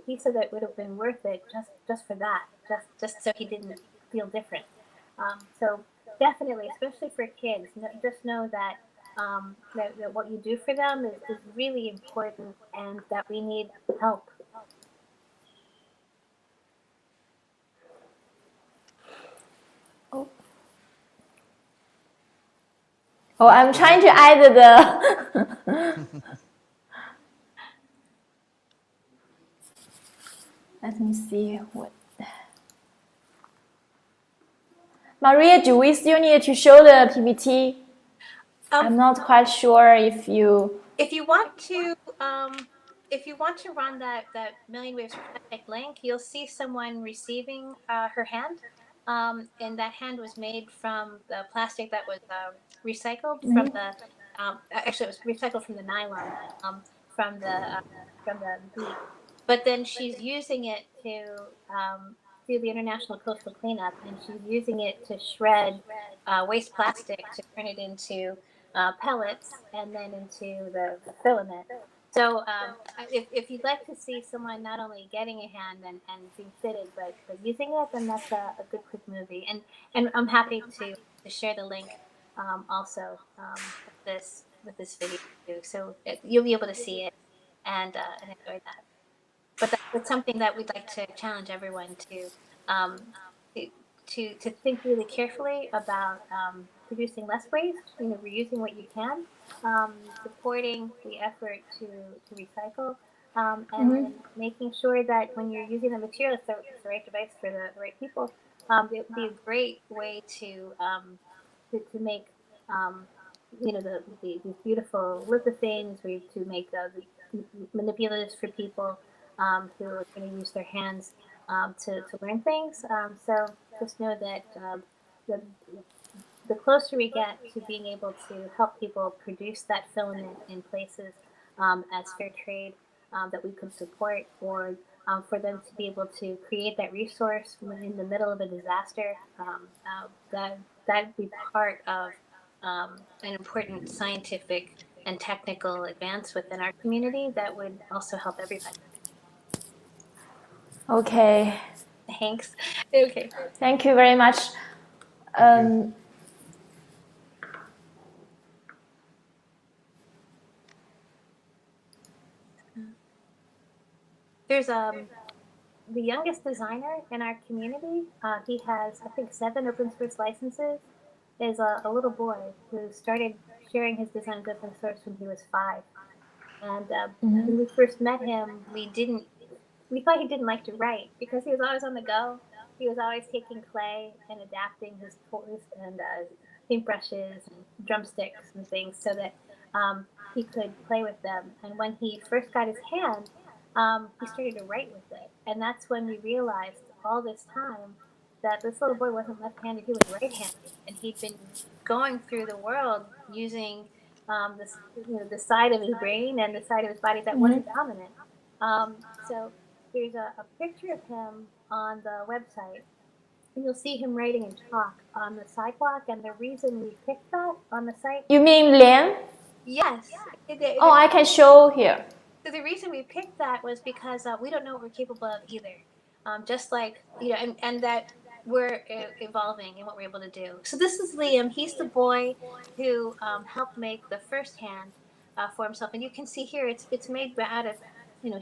he said that it would have been worth it just for that, just so he didn't feel different. So definitely, especially for kids, just know that that what you do for them is really important, and that we need help. Oh, I'm trying to add the. Let me see what. Maria, do we still need to show the PPT? I'm not quite sure if you. If you want to run that Million Waves project link, you'll see someone receiving her hand, and that hand was made from the plastic that was recycled from the. Actually, it was recycled from the nylon from the beach. But then she's using it to do the International Coastal Cleanup, and she's using it to shred waste plastic to turn it into pellets and then into the filament. So if you'd like to see someone not only getting a hand and being fitted, but using it, then that's a good quick movie. And I'm happy to share the link also with this video too. So you'll be able to see it and enjoy that. But that's something that we'd like to challenge everyone um, to think really carefully about producing less waste. You know, reusing what you can, supporting the effort to recycle, and then making sure that when you're using the material, it's the right device for the right people. It would be a great way to make you know these beautiful lithophanes, or to make the manipulatives for people who are going to use their hands to learn things. So just know that the the closer we get to being able to help people produce that filament in places as fair trade that we could support, or for them to be able to create that resource in the middle of a disaster, that'd be part of an important scientific and technical advance within our community that would also help everybody. Okay. Thanks. Okay. Thank you very much. There's the youngest designer in our community. He has, I think, 7 open source licenses. Is a little boy who started sharing his designs open source when he was 5. And when we first met him, we thought he didn't like to write because he was always on the go. He was always taking clay and adapting his toys and paintbrushes and drumsticks and things so that he could play with them. And when he first got his hand, he started to write with it. And that's when we realized all this time that this little boy wasn't left-handed, he was right-handed. And he'd been going through the world using this, the side of his brain and the side of his body that wasn't dominant. So there's a picture of him on the website, and you'll see him writing in chalk on the sidewalk. And the reason we picked that on the site... You mean Lian? Yes. Oh, I can show here. So the reason we picked that was because we don't know what we're capable of either. Just like, and that we're evolving in what we're able to do. So this is Liam. He's the boy who helped make the first hand for himself. And you can see here, it's made out of,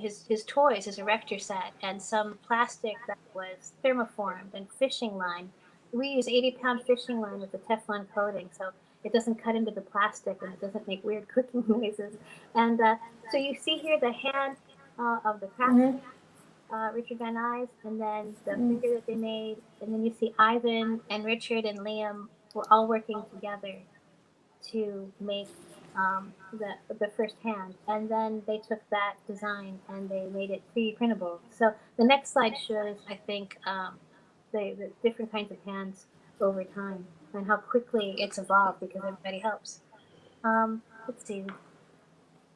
his toys, his erector set, and some plastic that was thermoformed and fishing line. We use 80-pound fishing line with a Teflon coating, so it doesn't cut into the plastic and it doesn't make weird clicking noises. And so you see here the hand of the craftsman, Richard Van Nuys, and then the finger that they made, and then you see Ivan and Richard and Liam were all working together to make the first hand. And then they took that design and they made it 3D printable. So the next slide shows, I think, the different kinds of hands over time and how quickly it's evolved because everybody helps. Let's see.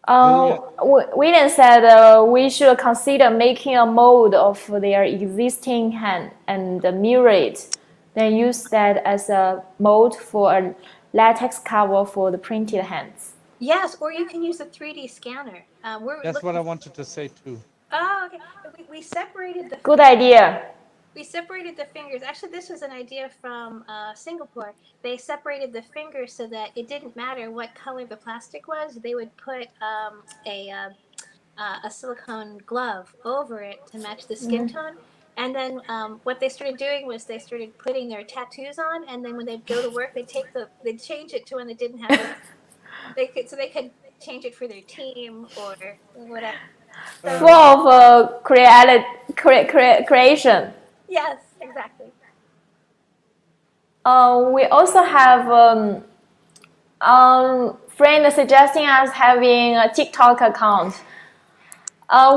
William said we should consider making a mold of their existing hand and mirror it, then use that as a mold for a latex cover for the printed hands. Yes, or you can use a 3D scanner. That's what I wanted to say too. Oh, okay. We separated the... Good idea. We separated the fingers. Actually, this was an idea from Singapore. They separated the fingers so that it didn't matter what color the plastic was. They would put a silicone glove over it to match the skin tone. And then what they started doing was they started putting their tattoos on. And then when they'd go to work, they'd change it to when they didn't have it. They could change it for their team or whatever. So, full of creation. Yes, exactly. We also have friend suggesting us having a TikTok account.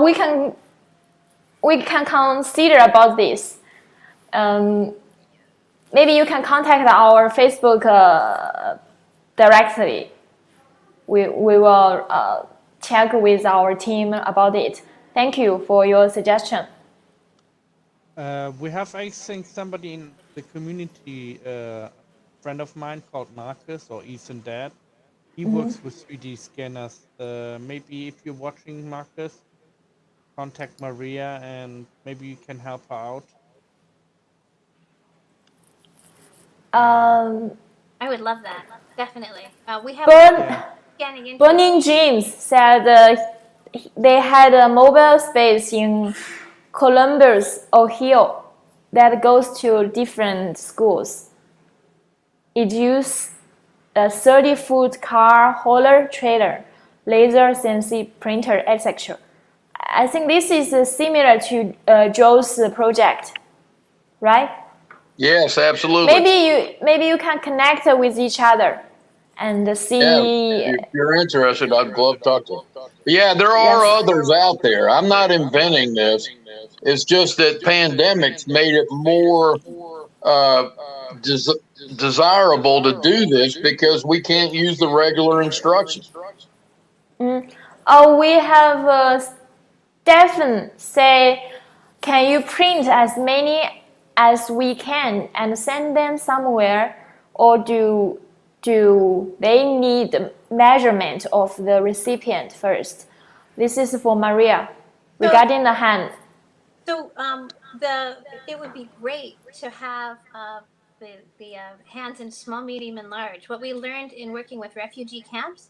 We can consider about this. Maybe you can contact our Facebook directly. We will check with our team about it. Thank you for your suggestion. We have, I think, somebody in the community, a friend of mine called Marcus or Ethan Dad. He works with 3D scanners. Maybe if you're watching, Marcus, contact Maria and maybe you can help her out. I would love that. Definitely. We have scanning into Burning Dreams said they had a mobile space in Columbus, Ohio, that goes to different schools. It used a 30-foot car hauler trailer, laser CNC printer, etc. I think this is similar to Joe's project, right? Yes, absolutely. Maybe you can connect with each other and see. If you're interested, I'd love to talk to them. Yeah, there are others out there. I'm not inventing this. It's just that pandemics made it more desirable to do this because we can't use the regular instructions. Oh, we have Stephen say, can you print as many as we can and send them somewhere, or do they need measurement of the recipient first? This is for Maria regarding the hand. So it would be great to have the hands in small, medium, and large. What we learned in working with refugee camps,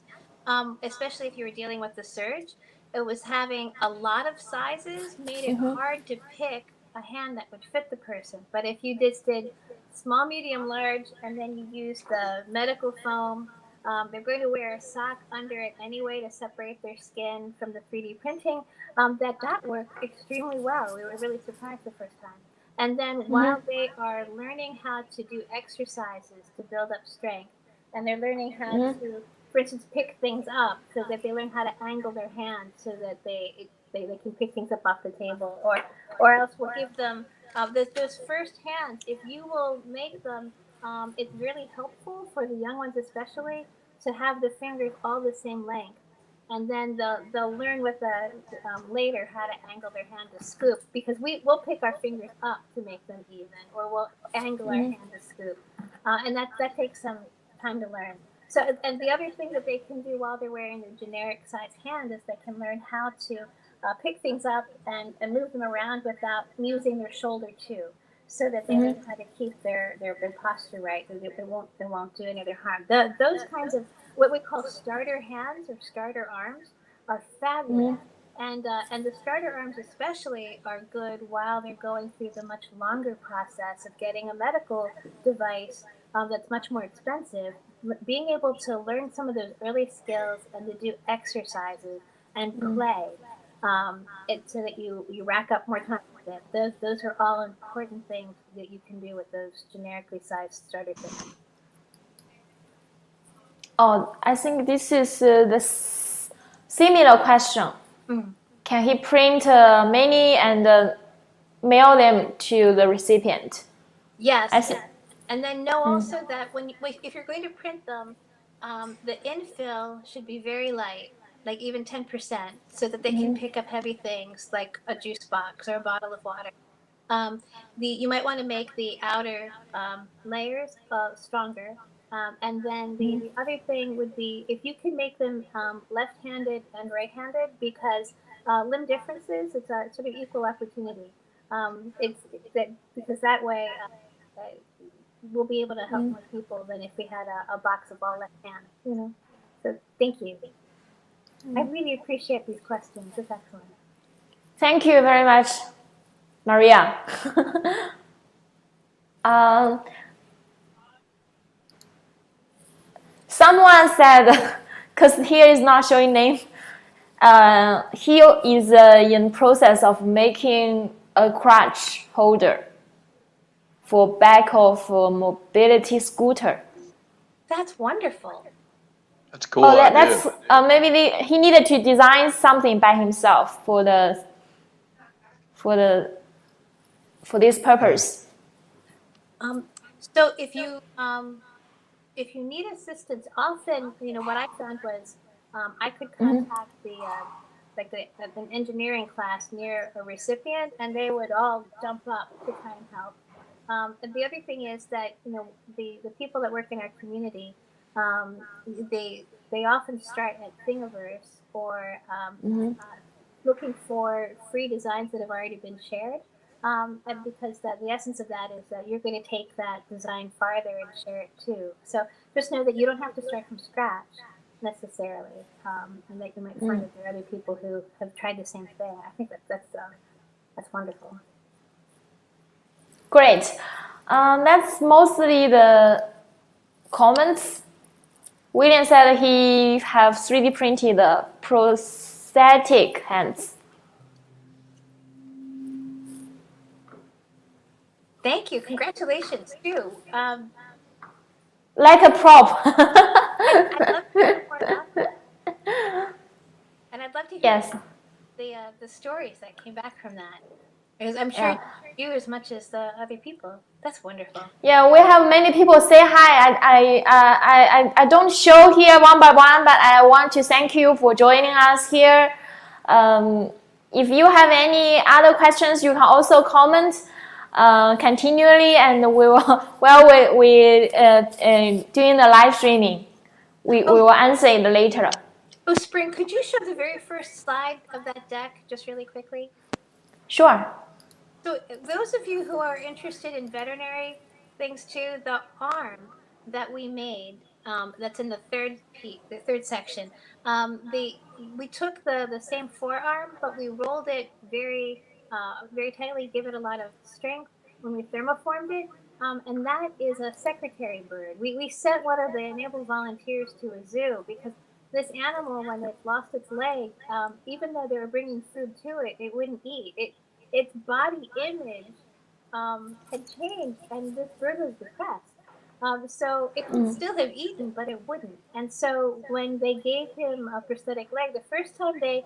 especially if you were dealing with the surge, it was having a lot of sizes made it hard to pick a hand that would fit the person. But if you just did small, medium, large, and then you used the medical foam, they're going to wear a sock under it anyway to separate their skin from the 3D printing. That worked extremely well. We were really surprised the first time. And then while they are learning how to do exercises to build up strength, and they're learning how to, for instance, pick things up, so that they learn how to angle their hands so that they can pick things up off the table, or else we'll give them those first hands. If you will make them, it's really helpful for the young ones especially to have the fingers all the same length. And then they'll learn with later how to angle their hand to scoop, because we'll pick our fingers up to make them even, or we'll angle our hand to scoop, and that takes some time to learn. So, and the other thing that they can do while they're wearing their generic size hand is they can learn how to pick things up and move them around without using their shoulder too, so that they learn how to keep their posture right, so they won't do any other harm. Those kinds of what we call starter hands or starter arms are fabulous. And the starter arms especially are good while they're going through the much longer process of getting a medical device that's much more expensive. Being able to learn some of those early skills and to do exercises and play, so that you rack up more time with it. Those are all important things that you can do with those generically sized starter things. Oh, I think this is the similar question. Can he print many and mail them to the recipient? Yes. And then know also that if you're going to print them, the infill should be very light, like even 10%, so that they can pick up heavy things like a juice box or a bottle of water. You might want to make the outer layers stronger. And then the other thing would be if you can make them left-handed and right-handed, because limb differences, it's a sort of equal opportunity. Because that way we'll be able to help more people than if we had a box of all left hand. So thank you. I really appreciate these questions. It's excellent. Thank you very much, Maria. Someone said, because here is not showing name, he is in process of making a crutch holder for back of mobility scooter. That's wonderful. That's cool. That's maybe he needed to design something by himself for this purpose. So if you need assistance, often what I found was I could contact an engineering class near a recipient, and they would all jump up to try and help. And the other thing is that the people that work in our community, They often start at Thingiverse or Mm-hmm. looking for free designs that have already been shared. And because the essence of that is that you're going to take that design farther and share it too. So just know that you don't have to start from scratch necessarily, and that you might find that there are other people who have tried the same thing. I think that's wonderful. Great. That's mostly the comments. William said he have 3D printed prosthetic hands. Thank you. Congratulations too. Like a prop. I'd love to hear more about that, and I'd love to hear Yes. the stories that came back from that. Because I'm sure Yeah. you as much as the other people. That's wonderful. Yeah, we have many people say hi. I don't show here one by one, but I want to thank you for joining us here. If you have any other questions, you can also comment continually, and we will while we doing the live streaming, we will answer it later. Oh, Spring, could you show the very first slide of that deck just really quickly? Sure. So those of you who are interested in veterinary things too, the arm that we made, that's in the third section. We took the same forearm, but we rolled it very tightly, give it a lot of strength when we thermoformed it. And that is a secretary bird. We sent one of the NABLE volunteers to a zoo because this animal, when it lost its leg, even though they were bringing food to it, it wouldn't eat. Its body image had changed, and this bird was depressed. So it could still have eaten, but it wouldn't. And so when they gave him a prosthetic leg, the first time they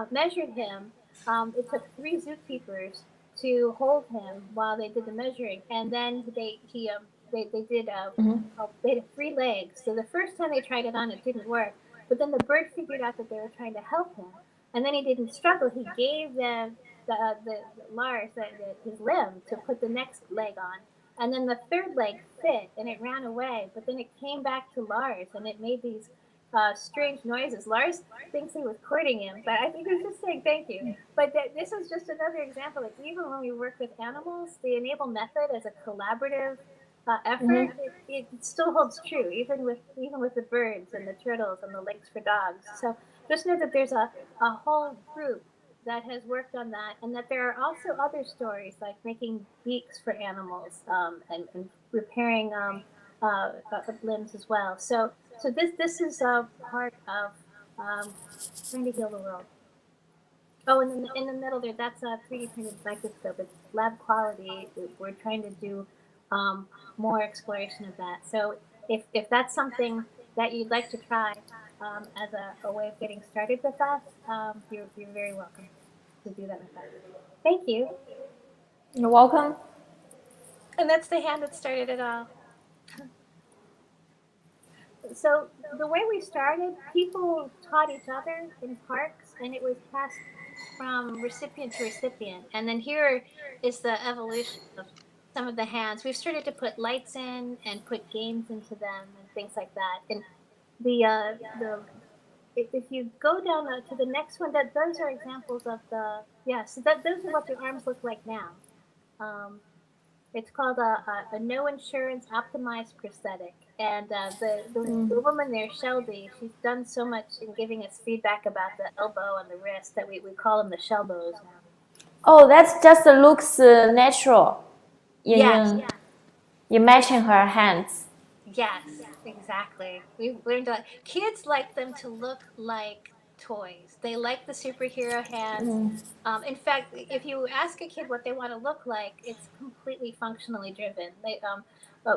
measured him, it took 3 zookeepers to hold him while they did the measuring, and then they did they had 3 legs. So the first time they tried it on, it didn't work. But then the bird figured out that they were trying to help him, and then he didn't struggle. He gave them the Lars his limb to put the next leg on, and then the third leg fit and it ran away. But then it came back to Lars and it made these strange noises. Lars thinks he was courting him, but I think he was just saying thank you. But this is just another example. Like even when we work with animals, the enable method as a collaborative effort, it still holds true, even with the birds and the turtles and the lakes for dogs. So just know that there's a whole group that has worked on that, and that there are also other stories like making beaks for animals and repairing limbs as well. So this is a part of trying to heal the world. Oh, and in the middle there, that's a 3D printed microscope. It's lab quality. We're trying to do more exploration of that. So if that's something that you'd like to try as a way of getting started with us, you're very welcome to do that with us. Thank you. You're welcome. And that's the hand that started it all. So the way we started, people taught each other in parks, and it was passed from recipient to recipient. And then here is the evolution of some of the hands. We've started to put lights in and put games into them and things like that. And if you go down to the next one, those are examples of so those are what the arms look like now. It's called a no insurance optimized prosthetic. And the woman there, Shelby, she's done so much in giving us feedback about the elbow and the wrist that we call them the Shelbos now. Oh, that's just looks natural. Yes. You're matching her hands. Yes, exactly. We've learned that kids like them to look like toys. They like the superhero hands. In fact, if you ask a kid what they want to look like, it's completely functionally driven.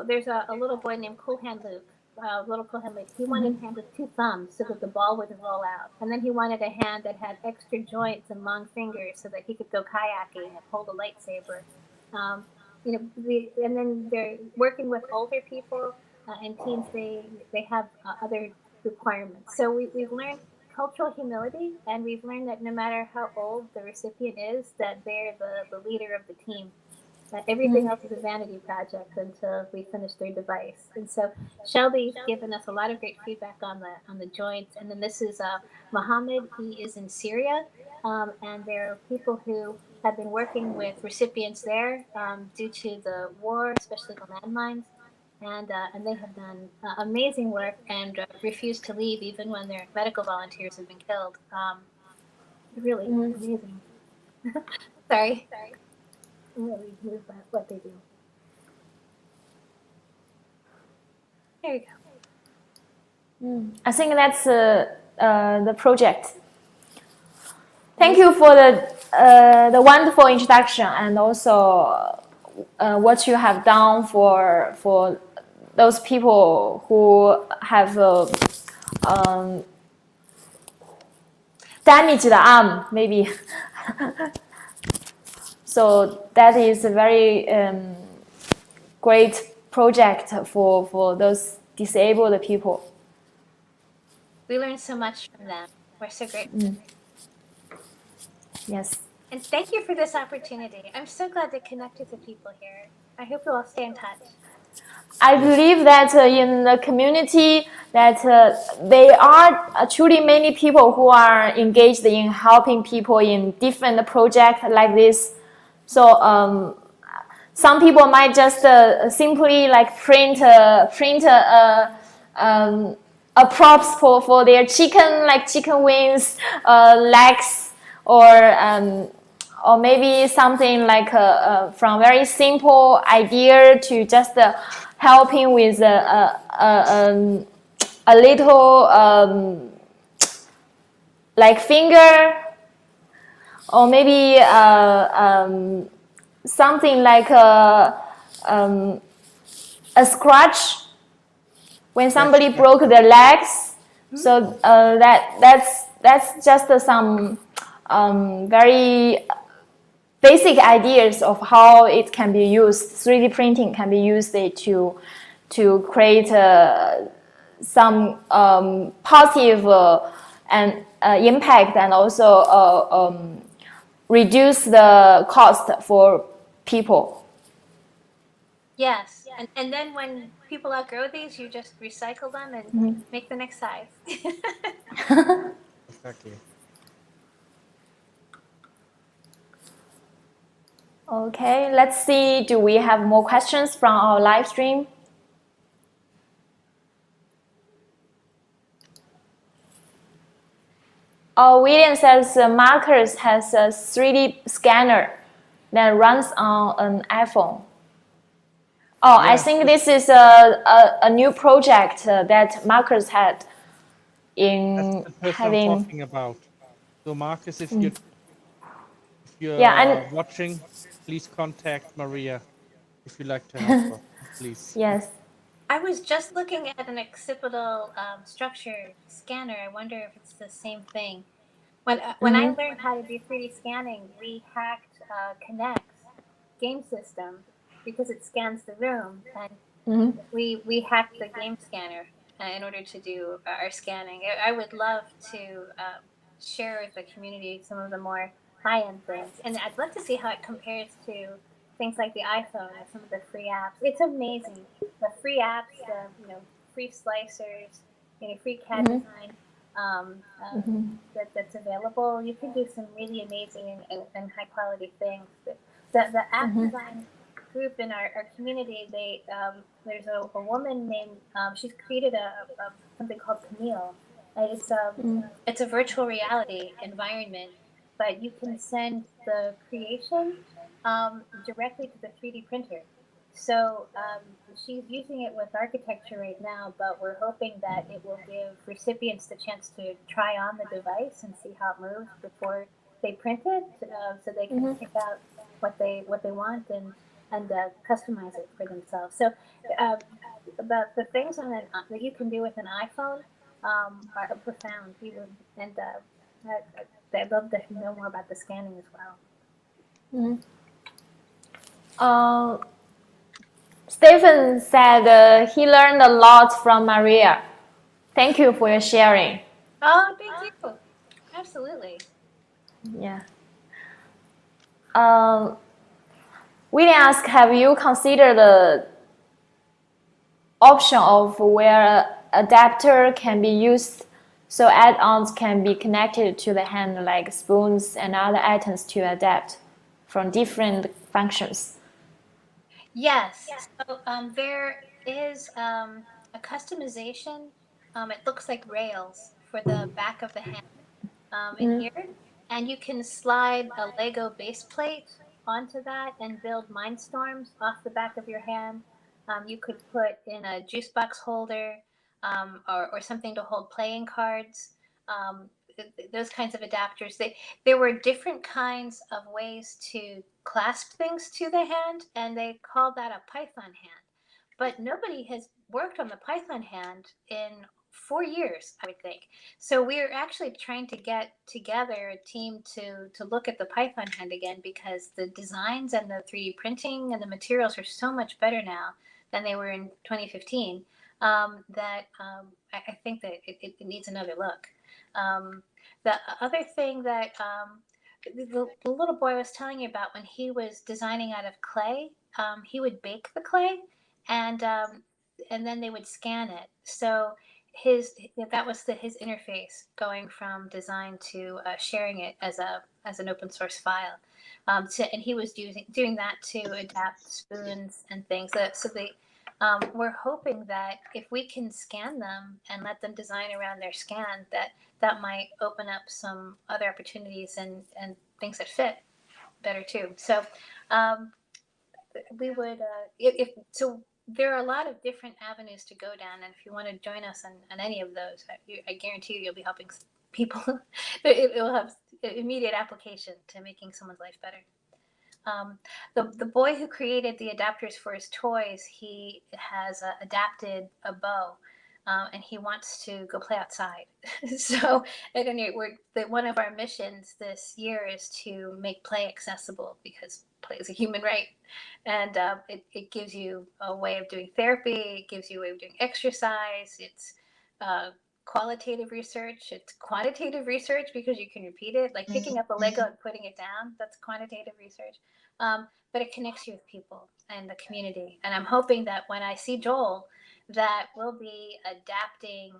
There's a little boy named Cool Hand Luke. He wanted a hand with 2 thumbs so that the ball wouldn't roll out, and then he wanted a hand that had extra joints and long fingers so that he could go kayaking and hold a lightsaber. And then they're working with older people and teens. They have other requirements. So we've learned cultural humility, and we've learned that no matter how old the recipient is, that they're the leader of the team. Everything else is a vanity project until we finish their device. And so Shelby's given us a lot of great feedback on the joints. And then this is Mohammed. He is in Syria, and there are people who have been working with recipients there due to the war, especially the landmines. And they have done amazing work and refused to leave even when their medical volunteers have been killed. Really amazing. Sorry. I'm really moved by what they do. There you go. I think that's the project. Thank you for the wonderful introduction and also what you have done for those people who have damaged the arm, maybe. So that is a very great project for those disabled people. We learned so much from them. We're so grateful. Yes. And thank you for this opportunity. I'm so glad to connect with the people here. I hope you'll all stay in touch. I believe that in the community that there are truly many people who are engaged in helping people in different projects like this. So some people might just simply like print a props for their chicken, like chicken wings, legs, or maybe something like from very simple idea to just helping with a little like finger, or maybe something like a scratch when somebody broke their legs. So that's just some very basic ideas of how it can be used. 3D printing can be used to create some positive and impact, and also reduce the cost for people. Yes. And then when people outgrow these, you just recycle them and make the next size. Exactly. Okay, let's see. Do we have more questions from our live stream? William says Markers has a 3D scanner that runs on an iPhone. Oh, yes. I think this is a new project that Markers had in That's the person having. I'm talking about. So Marcus, if you're watching, please contact Maria if you'd like to help her, please. Yes. I was just looking at an occipital structure scanner. I wonder if it's the same thing. When I learned how to do 3D scanning, we hacked Kinect's game system because it scans the room, and we hacked the game scanner in order to do our scanning. I would love to share with the community some of the more high-end things, and I'd love to see how it compares to things like the iPhone or some of the free apps. It's amazing. The free apps, free slicers, free CAD design that's available. You can do some really amazing and high quality things. The app design group in our community, there's a woman named, she's created something called Camille. It's a virtual reality environment, but you can send the creation directly to the 3D printer. So she's using it with architecture right now, but we're hoping that it will give recipients the chance to try on the device and see how it moves before they print it, so they can pick out what they want and customize it for themselves. So the things that you can do with an iPhone are profound. I'd love to know more about the scanning as well. Stephen said he learned a lot from Maria. Thank you for your sharing. Oh, thank you. Absolutely. Yeah. William asks, have you considered the option of where adapter can be used so add-ons can be connected to the hand, like spoons and other items to adapt from different functions? Yes. So there is a customization. It looks like rails for the back of the hand in here. And you can slide a Lego base plate onto that and build mindstorms off the back of your hand. You could put in a juice box holder or something to hold playing cards. Those kinds of adapters. There were different kinds of ways to clasp things to the hand, and they called that a Python hand. But nobody has worked on the Python hand in 4 years, I would think. So we're actually trying to get together a team to look at the Python hand again, because the designs and the 3D printing and the materials are so much better now than they were in 2015 that I think that it needs another look. The other thing that the little boy was telling you about, when he was designing out of clay, he would bake the clay and then they would scan it. So that was his interface, going from design to sharing it as an open source file. And he was doing that to adapt spoons and things. We're hoping that if we can scan them and let them design around their scan, that might open up some other opportunities and things that fit better too. So we would so there are a lot of different avenues to go down, and if you want to join us on any of those, I guarantee you'll be helping people. It will have immediate application to making someone's life better. The boy who created the adapters for his toys, he has adapted a bow, and he wants to go play outside. So at any rate, one of our missions this year is to make play accessible, because play is a human right. And it gives you a way of doing therapy. It gives you a way of doing exercise. It's qualitative research. It's quantitative research, because you can repeat it, like picking up a Lego and putting it down. That's quantitative research. But it connects you with people and the community. And I'm hoping that when I see Joel, that we'll be adapting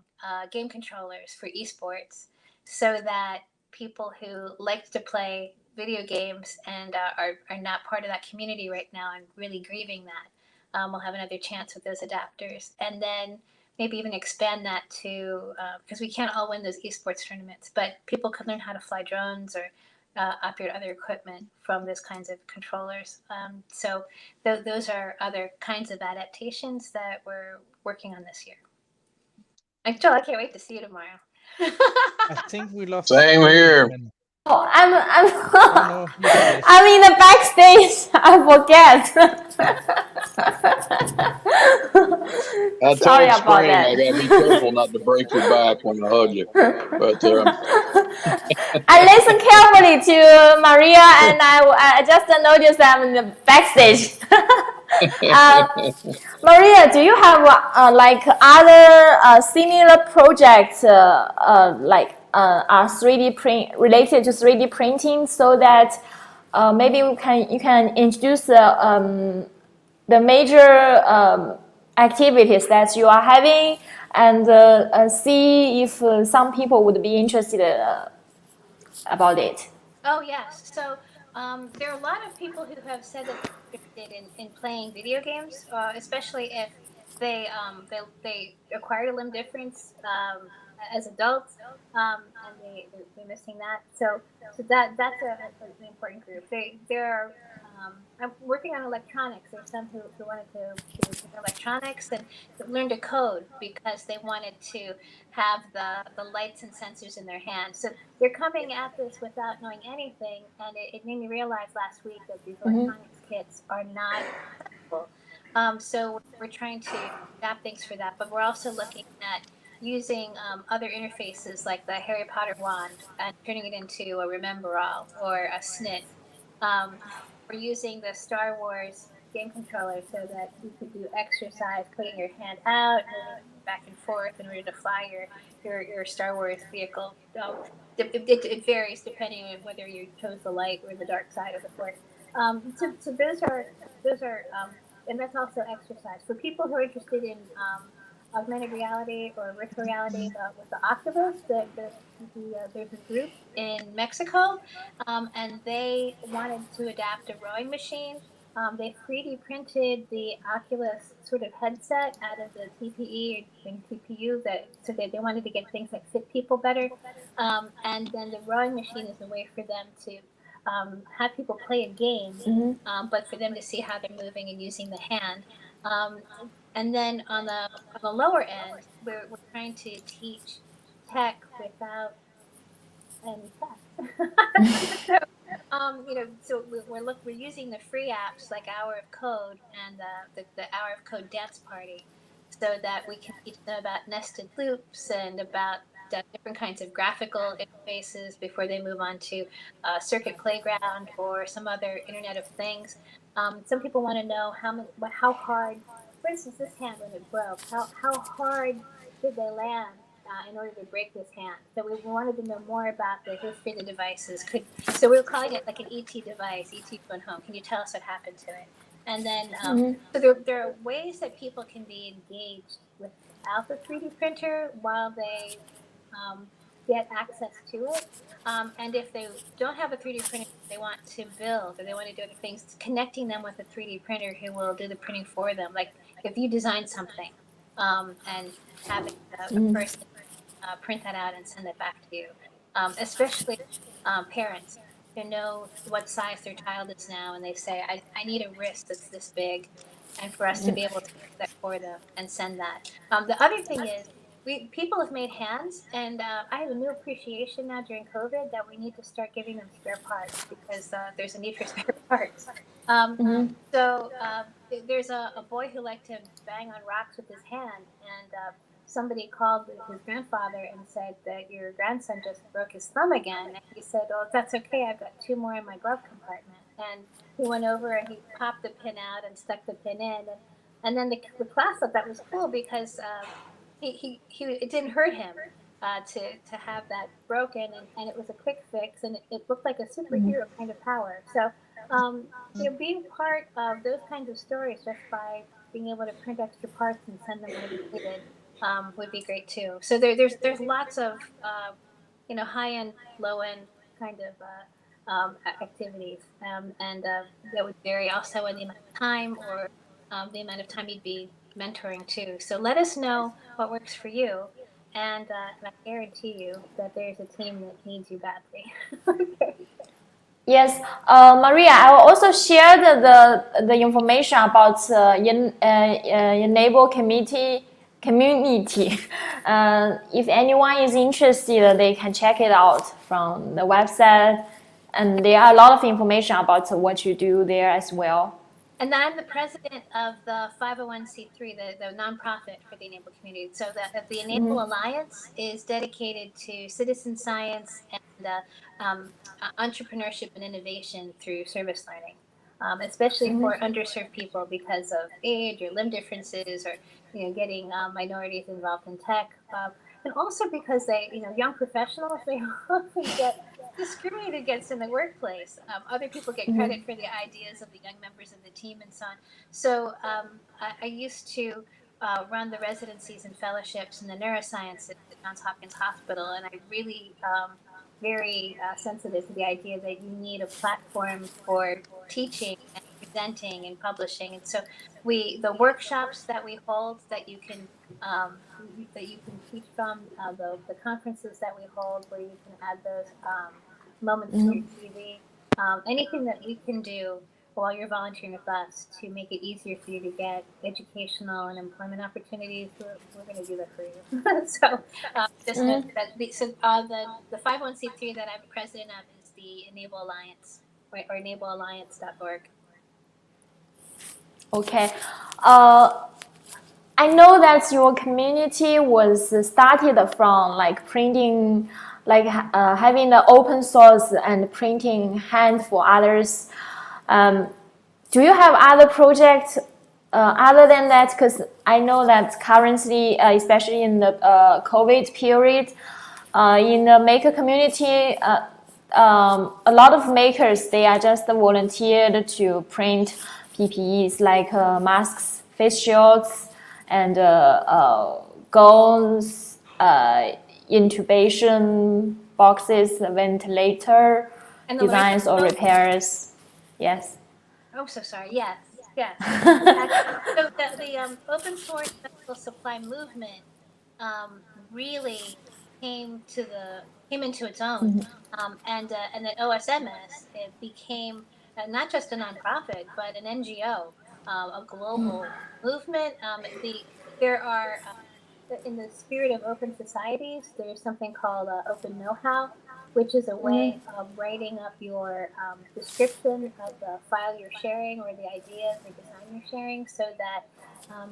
game controllers for esports, so that people who like to play video games and are not part of that community right now and really grieving that, will have another chance with those adapters. And then maybe even expand that to, because we can't all win those esports tournaments, but people can learn how to fly drones or operate other equipment from those kinds of controllers. So those are other kinds of adaptations that we're working on this year. Joel, I can't wait to see you tomorrow. I think we lost. Same here. Oh, I'm Oh, no, he's there. I'm in the backstage. I forget. I Sorry told about Spring I that. gotta be careful not to break your back when I hug you. But I listened carefully to Maria, and I just noticed I'm in the backstage. Maria, do you have like other similar projects like are 3D print related to 3D printing, so that maybe you can introduce the major activities that you are having, and see if some people would be interested about it. Oh yes. So there are a lot of people who have said that they're interested in playing video games, especially if they acquired a limb difference as adults, and they're missing that. So that's an important group. There are. I'm working on electronics. There's some who wanted to learn electronics and learn to code, because they wanted to have the lights and sensors in their hands. So they're coming at this without knowing anything, and it made me realize last week that these electronics kits are not accessible. So we're trying to adapt things for that, but we're also looking at using other interfaces like the Harry Potter wand and turning it into a Remember-All or a SNIT. We're using the Star Wars game controller so that you could do exercise, putting your hand out, moving back and forth in order to fly your Star Wars vehicle. It varies depending on whether you chose the light or the dark side of the force. So those are and that's also exercise for people who are interested in augmented reality or virtual reality with the Oculus. There's a group in Mexico, and they wanted to adapt a rowing machine. They 3D printed the Oculus sort of headset out of the TPE and TPU so they wanted to get things that fit people better. And then the rowing machine is a way for them to have people play a game, but for them to see how they're moving and using the hand. Um, and then on the lower end, we're trying to teach tech without any tech. So we're using the free apps like Hour of Code and the Hour of Code Dance Party, so that we can teach them about nested loops and about different kinds of graphical interfaces before they move on to Circuit Playground or some other Internet of Things. Some people want to know how hard, for instance, this hand when it broke, how hard did they land in order to break this hand? So we wanted to know more about the history of the devices. So we were calling it like an ET device, ET phone home. Can you tell us what happened to it? And then, so there are ways that people can be engaged without the 3D printer while they get access to it. And if they don't have a 3D printer, they want to build or they want to do other things, connecting them with a 3D printer who will do the printing for them. Like if you design something and having a person print that out and send it back to you, especially parents who know what size their child is now, and they say, I need a wrist that's this big, and for us to be able to do that for them and send that. The other thing is, people have made hands, and I have a new appreciation now during COVID that we need to start giving them spare parts because there's a need for spare parts. So there's a boy who liked to bang on rocks with his hand, and somebody called his grandfather and said that your grandson just broke his thumb again. And he said, "Oh, that's okay. I've got 2 more in my glove compartment." And he went over and he popped the pin out and stuck the pin in. And then the class thought that was cool because it didn't hurt him to have that broken, and it was a quick fix, and it looked like a superhero kind of power. So, being part of those kinds of stories just by being able to print extra parts and send them when needed would be great too. So there's lots of high end, low end kind of activities, and that would vary also in the amount of time or the amount of time you'd be mentoring too. So let us know what works for you, and I guarantee you that there's a team that needs you badly. Okay. Yes, Maria, I will also share the information about NABLE community. If anyone is interested, they can check it out from the website, and there are a lot of information about what you do there as well. And I'm the president of the 501c3, the nonprofit for the NABLE community. So the NABLE Alliance is dedicated to citizen science and entrepreneurship and innovation through service learning, especially for underserved people because of age or limb differences, or getting minorities involved in tech, and also because young professionals, they often get discriminated against in the workplace. Other people get credit for the ideas of the young members of the team and so on. So I used to run the residencies and fellowships in the neuroscience at Johns Hopkins Hospital, and I really very sensitive to the idea that you need a platform for teaching and presenting and publishing. And so the workshops that we hold that you can teach from, the conferences that we hold where you can add those moments to your TV, anything that we can do while you're volunteering with us to make it easier for you to get educational and employment opportunities, we're going to do that for you. So just know that the 501c3 that I'm president of is the NABLE Alliance, or NABLEalliance.org. Okay. I know that your community was started from like printing, like having the open source and printing hand for others. Do you have other projects other than that? Because I know that currently, especially in the COVID period, in the Maker community, a lot of makers, they are just volunteered to print PPEs like masks, face shields, and gowns, intubation boxes, ventilator And the designs or microscope. repairs. Yes. Oh, so sorry. Yes, yes. So the open source medical supply movement really came into its own, and that OSMS, it became not just a nonprofit but an NGO, a global movement. There are in the spirit of open societies, there's something called open know-how, which is a way of writing up your description of the file you're sharing or the ideas or design you're sharing so that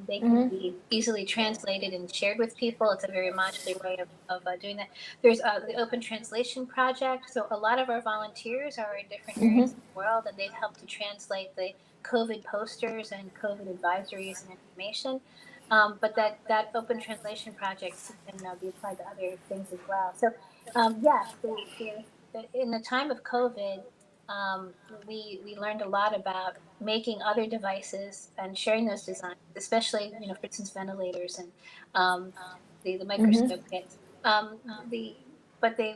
they can be easily translated and shared with people. It's a very modular way of doing that. There's the Open Translation Project. So a lot of our volunteers are in different areas of the world, and they've helped to translate the COVID posters and COVID advisories and information. But that Open Translation Project can be applied to other things as well. So yes, in the time of COVID, we learned a lot about making other devices and sharing those designs, especially for instance ventilators and the microscope kits.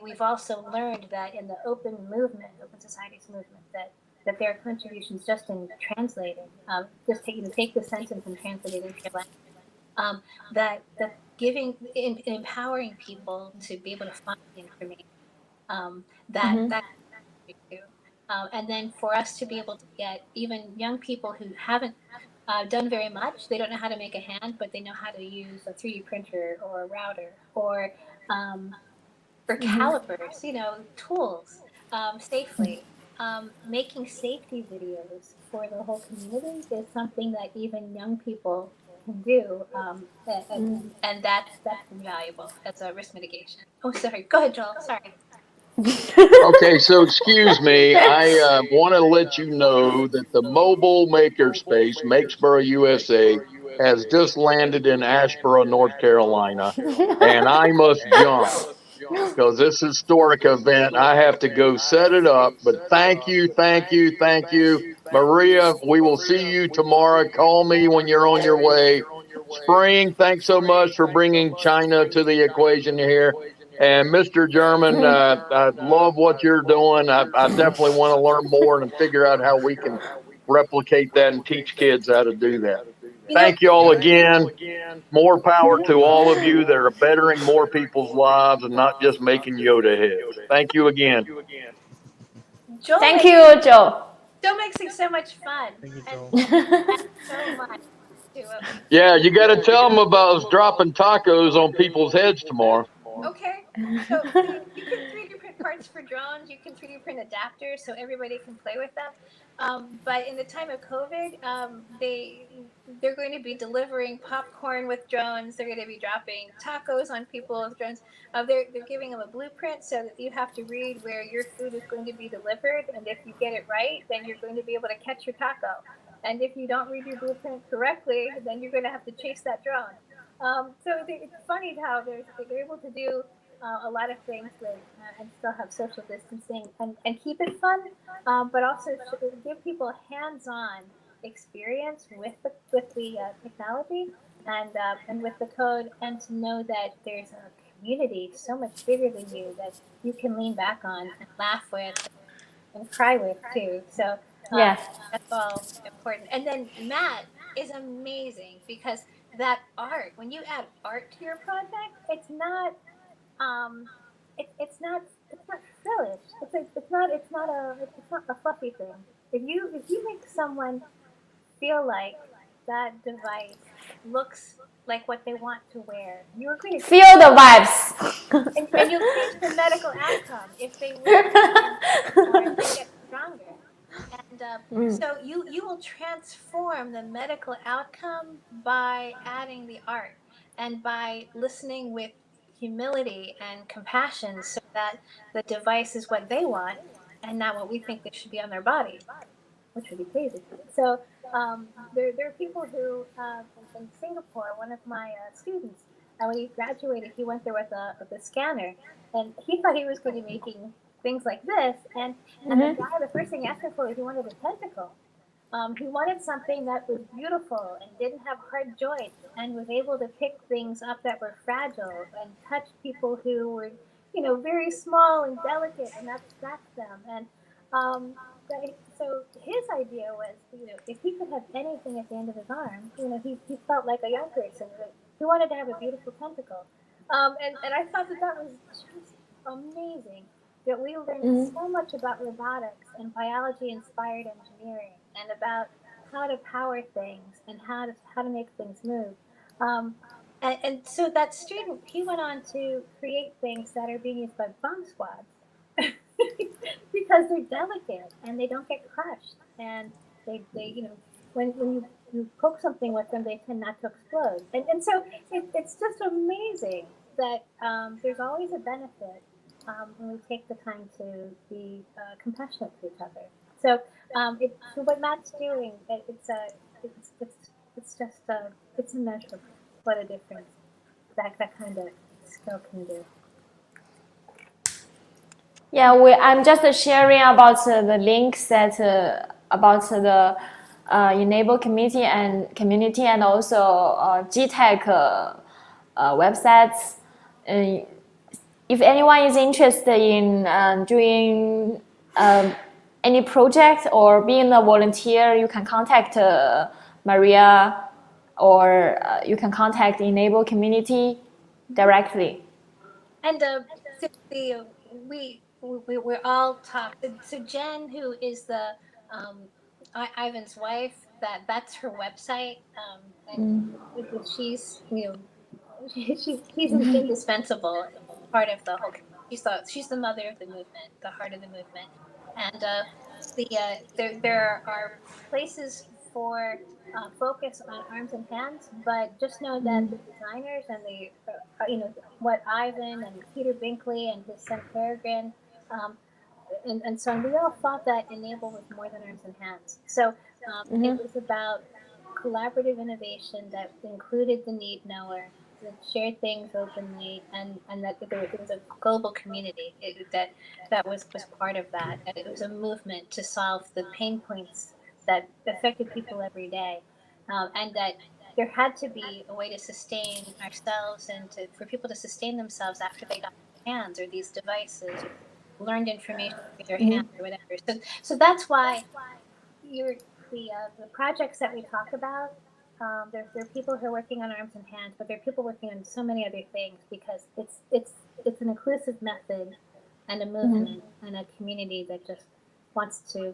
We've also learned that in the open movement, open societies movement, that there are contributions just in translating, just take the sentence and translate it into your language. That giving empowering people to be able to find the information that and then for us to be able to get even young people who haven't done very much, they don't know how to make a hand, but they know how to use a 3D printer or a router or calipers, tools safely. Making safety videos for the whole community is something that even young people can do, and that's invaluable as a risk mitigation. Oh, sorry. Go ahead, Joel. Sorry. Okay, so excuse me. I want to let you know that the mobile makerspace, Makesboro, USA, has just landed in Asheboro, North Carolina, and I must jump because this historic event, I have to go set it up. But thank you, thank you, thank you. Maria, we will see you tomorrow. Call me when you're on your way. Spring, thanks so much for bringing China to the equation here. And Mr. German, I love what you're doing. I definitely want to learn more and figure out how we can replicate that and teach kids how to do that. Thank you all again. More power to all of you that are bettering more people's lives and not just making Yoda heads. Thank you again. Joel Thank you, Joe. Joe makes it so much fun. Thank you, And Joel. so much to Yeah, you got to tell them about us dropping tacos on people's heads tomorrow. Okay. So you can 3D print parts for drones. You can 3D print adapters so everybody can play with them. But in the time of COVID, they're going to be delivering popcorn with drones. They're going to be dropping tacos on people with drones. They're giving them a blueprint so that you have to read where your food is going to be delivered. And if you get it right, then you're going to be able to catch your taco. And if you don't read your blueprint correctly, then you're going to have to chase that drone. So it's funny how they're able to do a lot of things with and still have social distancing and keep it fun, but also give people a hands-on experience with the technology and with the code, and to know that there's a community so much bigger than you that you can lean back on and laugh with and cry with too. So Yeah. that's all important. And then Matt is amazing because that art, when you add art to your project, it's not it's not frillish. It's not a fluffy thing. If you make someone feel like that device looks like what they want to wear, you're going to Feel the vibes. and you'll change the medical outcome if they wear it or if they get stronger. And so you will transform the medical outcome by adding the art and by listening with humility and compassion so that the device is what they want and not what we think they should be on their body, which would be crazy. So there are people who, in Singapore, one of my students, when he graduated, he went there with a scanner, and he thought he was going to be making things like this. And the guy, the first thing he asked me for was he wanted a tentacle. He wanted something that was beautiful and didn't have hard joints and was able to pick things up that were fragile and touch people who were, very small and delicate and abstract them. And so his idea was, if he could have anything at the end of his arm, he felt like a young person. He wanted to have a beautiful tentacle. And I thought that was just amazing, that we learned so much about robotics and biology-inspired engineering and about how to power things and how to make things move. And so that student, he went on to create things that are being used by bomb squads because they're delicate and they don't get crushed, and they when you poke something with them, they tend not to explode. And so it's just amazing that there's always a benefit when we take the time to be compassionate to each other. So so what Matt's doing, it's immeasurable what a difference that kind of skill can do. Yeah, I'm just sharing about the links that about the Enable community and also Geeetech websites. If anyone is interested in doing any project or being a volunteer, you can contact Maria, or you can contact Enable community directly. And we're all talked. So Jen, who is the Ivan's wife, that's her website, and she's she's indispensable part of the whole. She's the mother of the movement, the heart of the movement, and there are places for focus on arms and hands, but just know that the designers and what Ivan and Peter Binkley and his son Peregrine and so on, we all thought that Enable was more than arms and hands. So it was about collaborative innovation that included the need knower, that shared things openly, and that there was a global community that was part of that. And it was a movement to solve the pain points that affected people every day, and that there had to be a way to sustain ourselves and for people to sustain themselves after they got their hands or these devices, or learned information with their hands or whatever. So that's why the projects that we talk about, there are people who are working on arms and hands, but there are people working on so many other things, because it's an inclusive method and a movement and a community that just wants to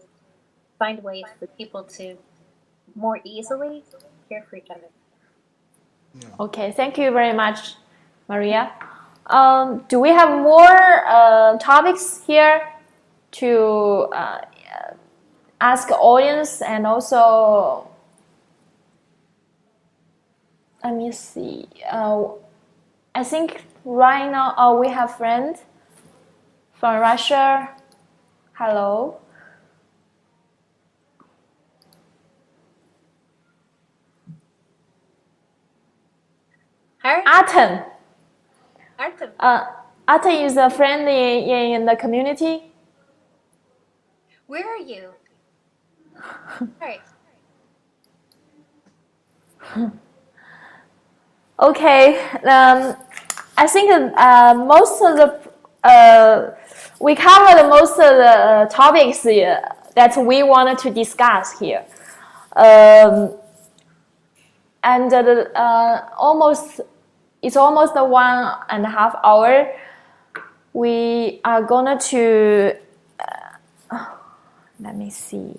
find ways for people to more easily care for each other. Okay, thank you very much, Maria. Do we have more topics here to ask audience? And also, let me see. I think right now we have friend from Russia. Hello. Artem. Artem is a friend in the community. Where are you? Right. Okay. I think most of we covered most of the topics that we wanted to discuss here. And it's almost 1.5 hours. We are gonna to let me see.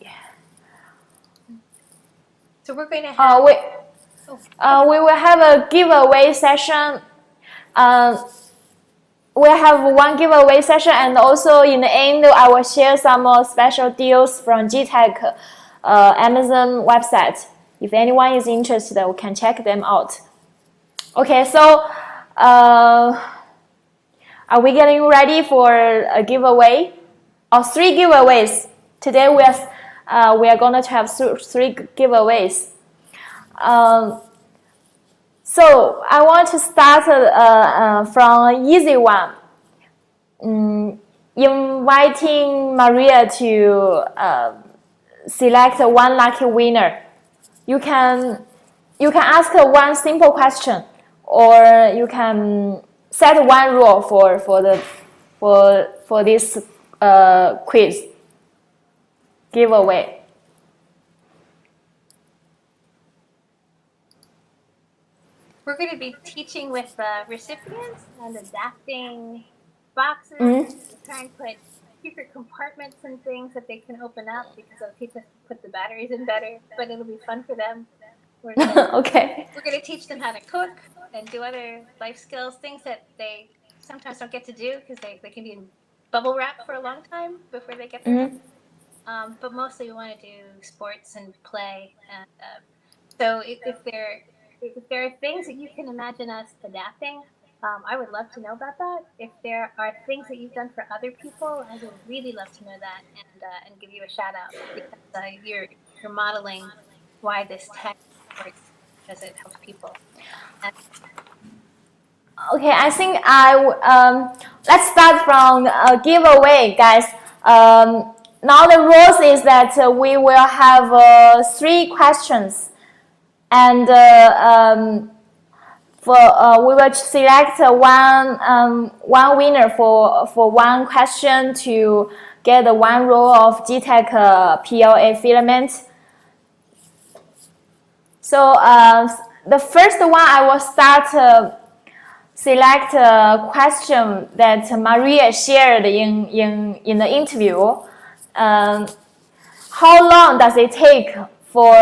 So we're going to have we will have a giveaway session. We have one giveaway session, and also in the end, I will share some more special deals from Geeetech Amazon website. If anyone is interested, we can check them out. Okay, so are we getting ready for a giveaway? Or 3 giveaways. Today we are going to have 3 giveaways. So I want to start from an easy one. inviting Maria to select one lucky winner. You can ask her one simple question, or you can set one rule for this quiz giveaway. We're going to be teaching with recipients and adapting boxes, try and put secret compartments and things that they can open up because it'll teach us to put the batteries in better, but it'll be fun for them. Okay. We're going to teach them how to cook and do other life skills, things that they sometimes don't get to do because they can be in bubble wrap for a long time before they get there. But mostly we want to do sports and play. And so if there are things that you can imagine us adapting, I would love to know about that. If there are things that you've done for other people, I would really love to know that and give you a shout out because you're modeling why this tech works because it helps people. Okay, I think let's start from a giveaway, guys. Now the rules is that we will have 3 questions, and we will select one winner for one question to get the one roll of Geeetech PLA filament. So the first one I will start select a question that Maria shared in the interview. How long does it take for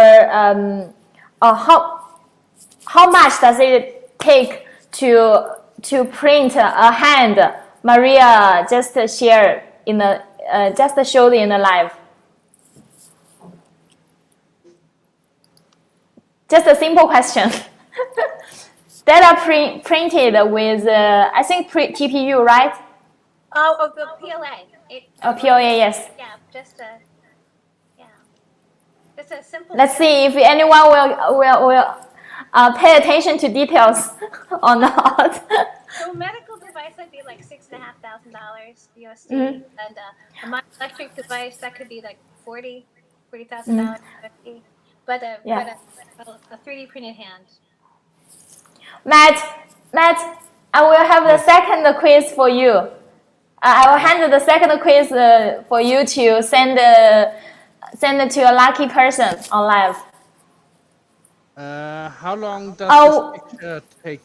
how much does it take to print a hand? Maria just shared in the just showed in the live. Just a simple question. Data printed with I think TPU, right? Oh, the PLA. PLA, yes. Yeah, just a simple. Let's see if anyone will pay attention to details or not. So a medical device would be like $6,500 USD, and a electric device that could be like $40,000 USD. But a 3D printed hand. Matt, I will have the second quiz for you. I will hand the second quiz for you to send it to a lucky person on live. How long does this picture take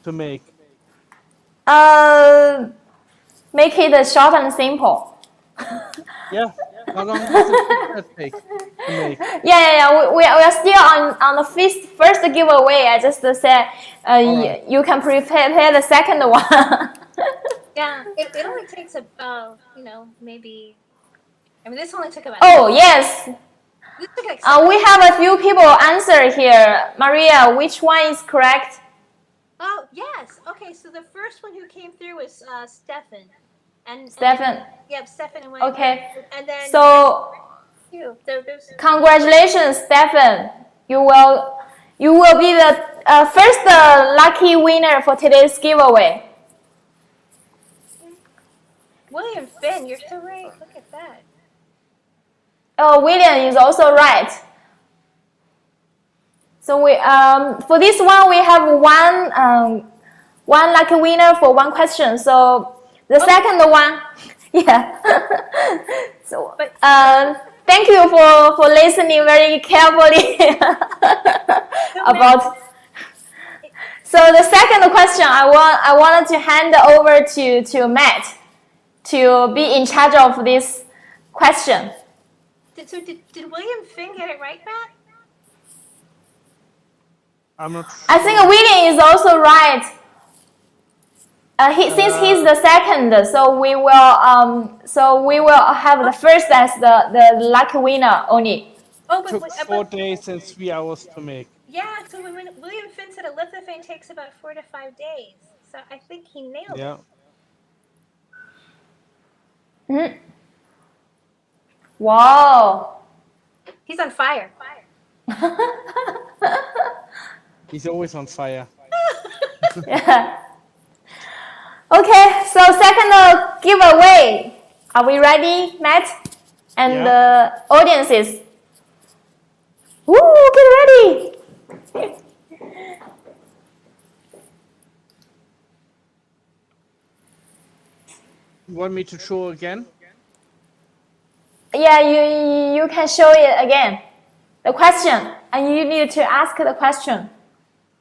to make? Make it short and simple. Yeah. How long does this picture take to make? Yeah. We are still on the first giveaway. I just said you can prepare the second one. Yeah, it only takes about maybe. I mean, this only took about. Oh yes. This took like we have a few people answer here. Maria, which one is correct? Oh yes. Okay, so the first one who came through was Stefan. Stefan. Yeah, Stefan and Okay. And then so congratulations, Stefan. You will be the first lucky winner for today's giveaway. William Finn, you're so right. Look at that. Oh, William is also right. So we for this one we have one lucky winner for one question. So the second one, yeah. So thank you for listening very carefully about. So the second question I wanted to hand over to Matt to be in charge of this question. Did William Finn get it right, Matt? I'm not sure. I think William is also right. Since he's the second, so we will have the first as the lucky winner only. Oh, It took 4 days and 3 hours to make. Yeah, so when William Finn said a lithophane takes about 4 to 5 days, so I think he nailed it. Mm-hmm. Wow. He's on fire. He's always on fire. Yeah. Okay, so second giveaway. Are we ready, Matt? And the audiences? Woo, get ready! You want me to show again? Yeah, you can show it again. The question, and you need to ask the question.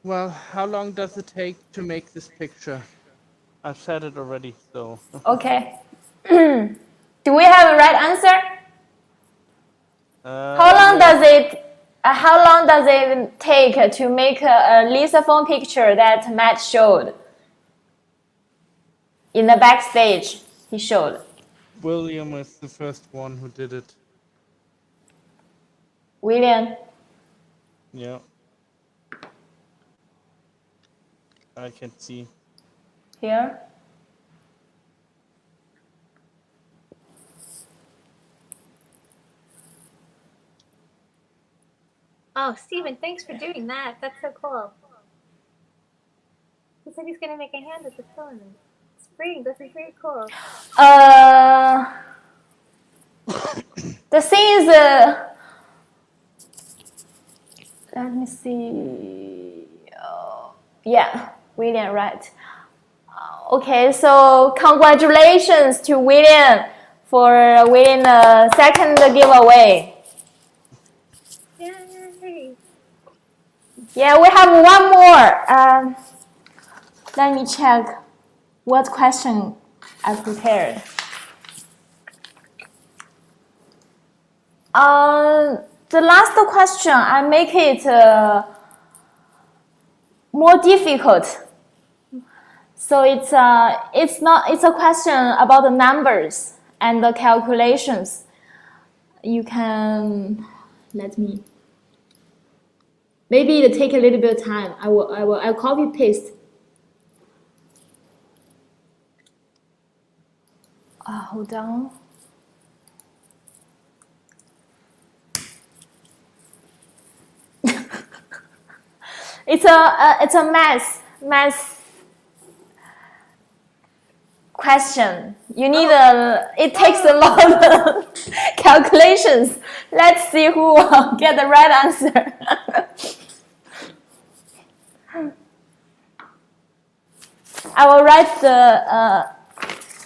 Well, how long does it take to make this picture? I've said it already, so. Okay. Do we have a right answer? How long does it take to make a lithophone picture that Matt showed? In the backstage, he showed. William was the first one who did it. William. Yeah. I can see. Here. Oh, Stephen, thanks for doing that. That's so cool. He said he's going to make a hand with the phone. Spring, this is very cool. The thing is, let me see. Yeah, William, right. Okay, so congratulations to William for winning the second giveaway. Yay! Yeah, we have one more. Let me check what question I prepared. The last question, I make it more difficult. So it's a question about the numbers and the calculations. You can maybe it'll take a little bit of time. I'll copy paste. Hold on. It's a math question. You need it takes a lot of calculations. Let's see who will get the right answer. I will write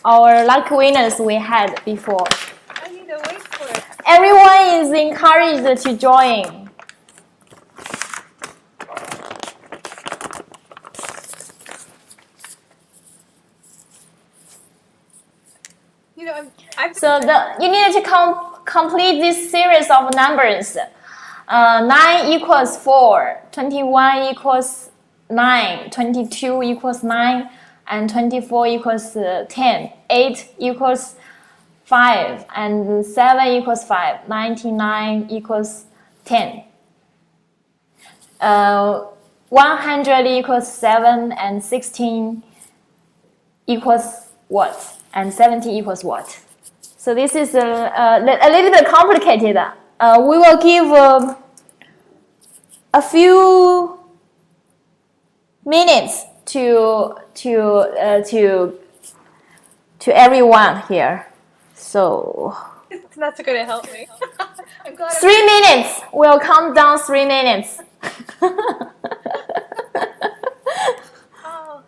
our lucky winners we had before. I need to wait for it. Everyone is encouraged to join. You know, So you need to complete this series of numbers. 9 equals 4, 21 equals 9, 22 equals 9, and 24 equals 10, 8 equals 5, and 7 equals 5, 99 equals 10. 100 equals 7, and 16 equals what? And 70 equals what? So this is a little bit complicated. We will give a few minutes to everyone here. So It's not going to help me. I'm glad 3 minutes. We'll count down 3 minutes. Oh,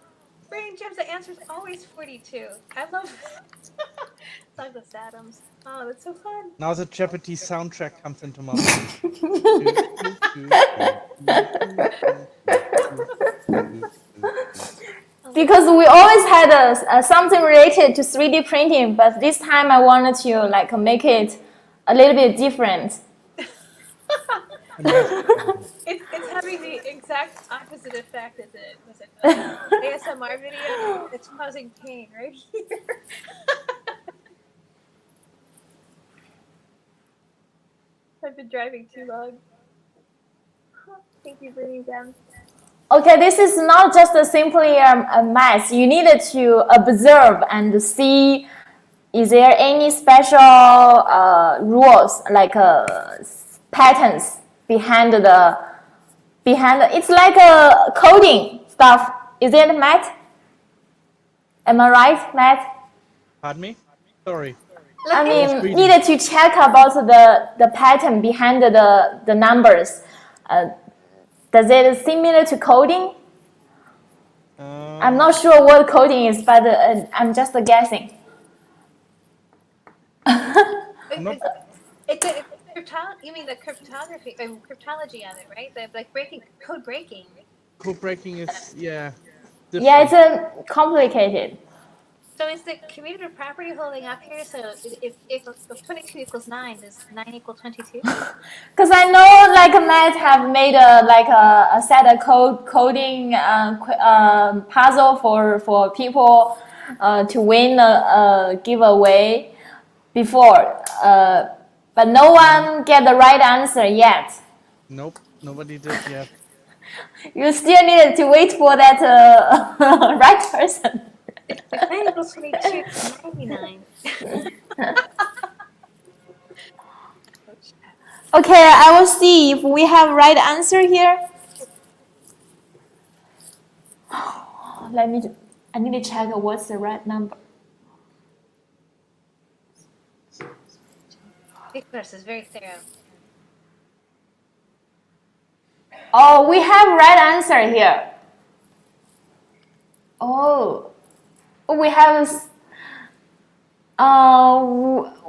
Brain Gems, the answer is always 42. I love Douglas Adams. Oh, that's so fun. Now the Jeopardy soundtrack comes into my mind. Because we always had something related to 3D printing, but this time I wanted to make it a little bit different. It's having the exact opposite effect as it was an ASMR video. It's causing pain right here. I've been driving too long. Thank you, Brain Gems. Okay, this is not just simply a math. You needed to observe and see, is there any special rules, like patterns behind it's like a coding stuff. Is it, Matt? Am I right, Matt? Pardon me? Sorry. I mean, reading. needed to check about the pattern behind the numbers. Does it similar to coding? I'm not sure what coding is, but I'm just guessing. Nope. It's you mean the cryptography or cryptology of it, right? The like code breaking. Code breaking is Yeah, different. it's complicated. So is the commutative property holding up here? So if 22 equals 9, does 9 equal 22? Because I know like Matt have made a set of coding puzzle for people to win a giveaway before, but no one get the right answer yet. Nope, nobody did yet. You still need to wait for that right person. If 9 equals 22, it's 99. Okay, I will see if we have right answer here. I need to check what's the right number. This is very thorough. Oh, we have right answer here. Oh, we have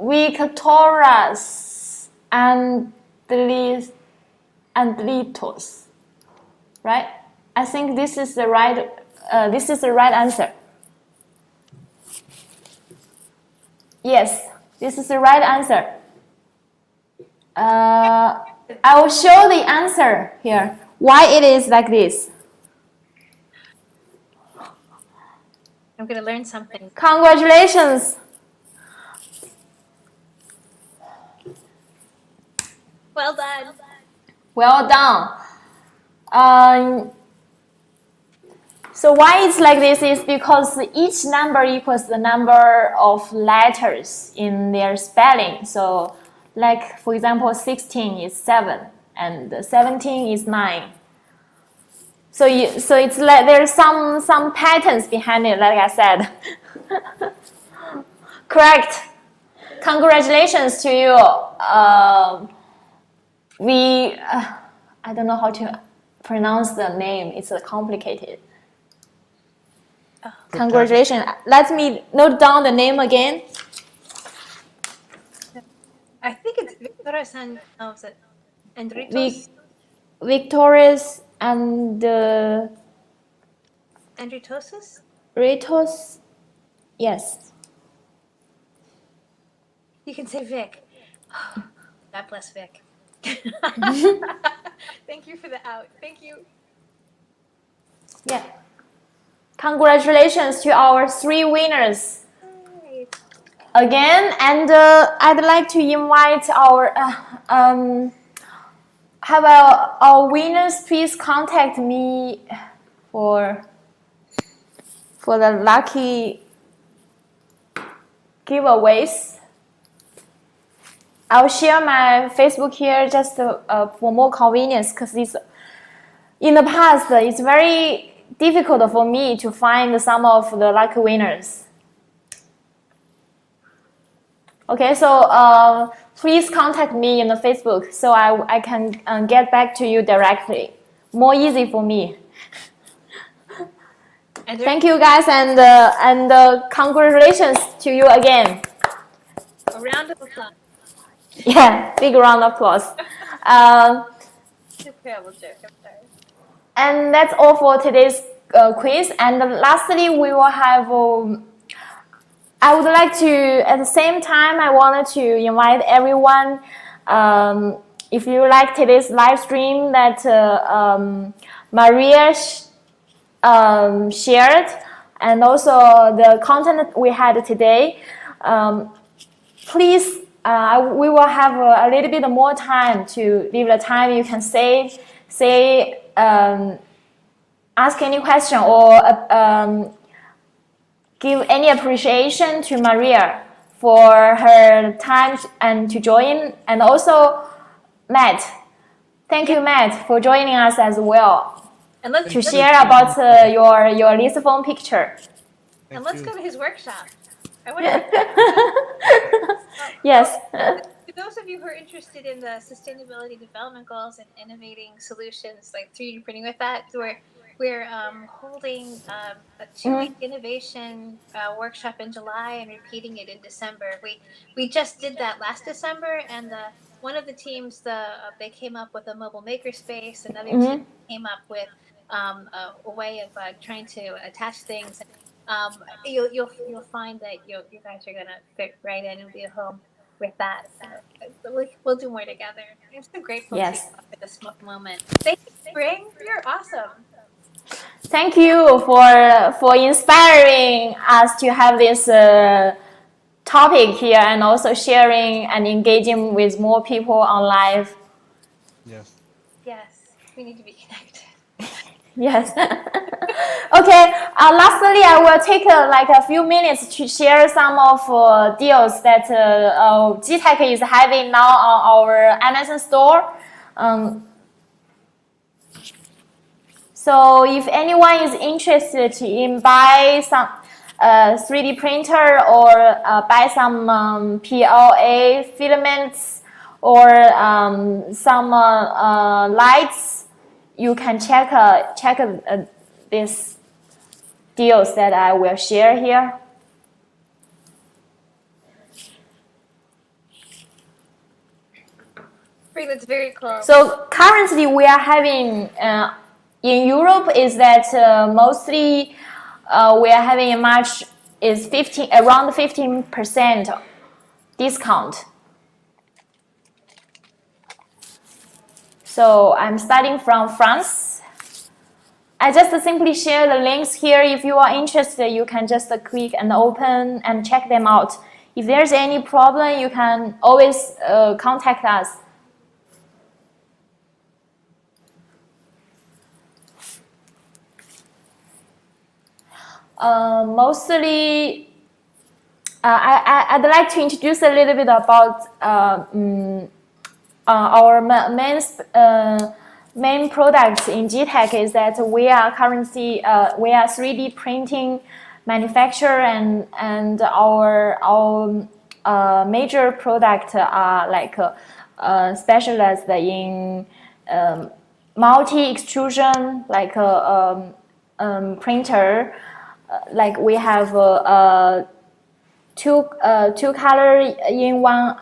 Victorious and Litos, right? I think this is the right. This is the right answer. Yes, this is the right answer. I will show the answer here. Why it is like this. I'm going to learn something. Congratulations. Well done. Well done. So why it's like this is because each number equals the number of letters in their spelling. So like, for example, 16 is 7 and 17 is 9. So it's like there's some patterns behind it, like I said. Correct. Congratulations to you. I don't know how to pronounce the name. It's complicated. Congratulations. Let me note down the name again. I think it's Victorious and Andritos. Victorious and Andritosis? Ritos. Yes. You can say Vic. God bless Vic. Thank you for the out. Thank you. Yeah. Congratulations to our 3 winners. Again, and I'd like to invite our have our winners please contact me for the lucky giveaways. I'll share my Facebook here just for more convenience, because in the past it's very difficult for me to find some of the lucky winners. Okay, so please contact me in the Facebook so I can get back to you directly. More easy for me. Thank you guys, and congratulations to you again. A round of applause. Yeah, big round of applause. Terrible joke. I'm sorry. And that's all for today's quiz. And lastly, we will have. I would like to, at the same time, I wanted to invite everyone. If you like today's live stream that Maria shared, and also the content we had today, please. We will have a little bit more time to leave the time. You can ask any question or give any appreciation to Maria for her time and to join. And also Matt. Thank you, Matt, for joining us as well. And let's to share about your lithophone picture. And let's you. go to his workshop. I want to. Yes. For those of you who are interested in the sustainability development goals and innovating solutions like 3D printing with that, we're holding a 2-week innovation workshop in July and repeating it in December. We just did that last December, and one of the teams they came up with a mobile makerspace. Another team came up with a way of trying to attach things. You'll find that you guys are gonna fit right in and be at home with that. So we'll do more together. I'm so grateful to you Yes. for this moment. Thank you, Spring. You're awesome. Thank you for inspiring us to have this topic here, and also sharing and engaging with more people on live. Yes. Yes, we need to be connected. Yes. Okay. Lastly, I will take like a few minutes to share some of deals that Geeetech is having now on our Amazon store. So if anyone is interested in buy some 3D printer, or buy some PLA filaments, or some lights, you can check these deals that I will share here. Spring, that's very cool. So currently we are having in Europe is that mostly we are having in March is around 15% discount. So I'm starting from France. I just simply share the links here. If you are interested, you can just click and open and check them out. If there's any problem, you can always contact us. Mostly, I'd like to introduce a little bit about our main products in Geeetech. Is that we are currently we are 3D printing manufacturer, and our major product are like specialized in multi extrusion, like printer. Like we have two color in one,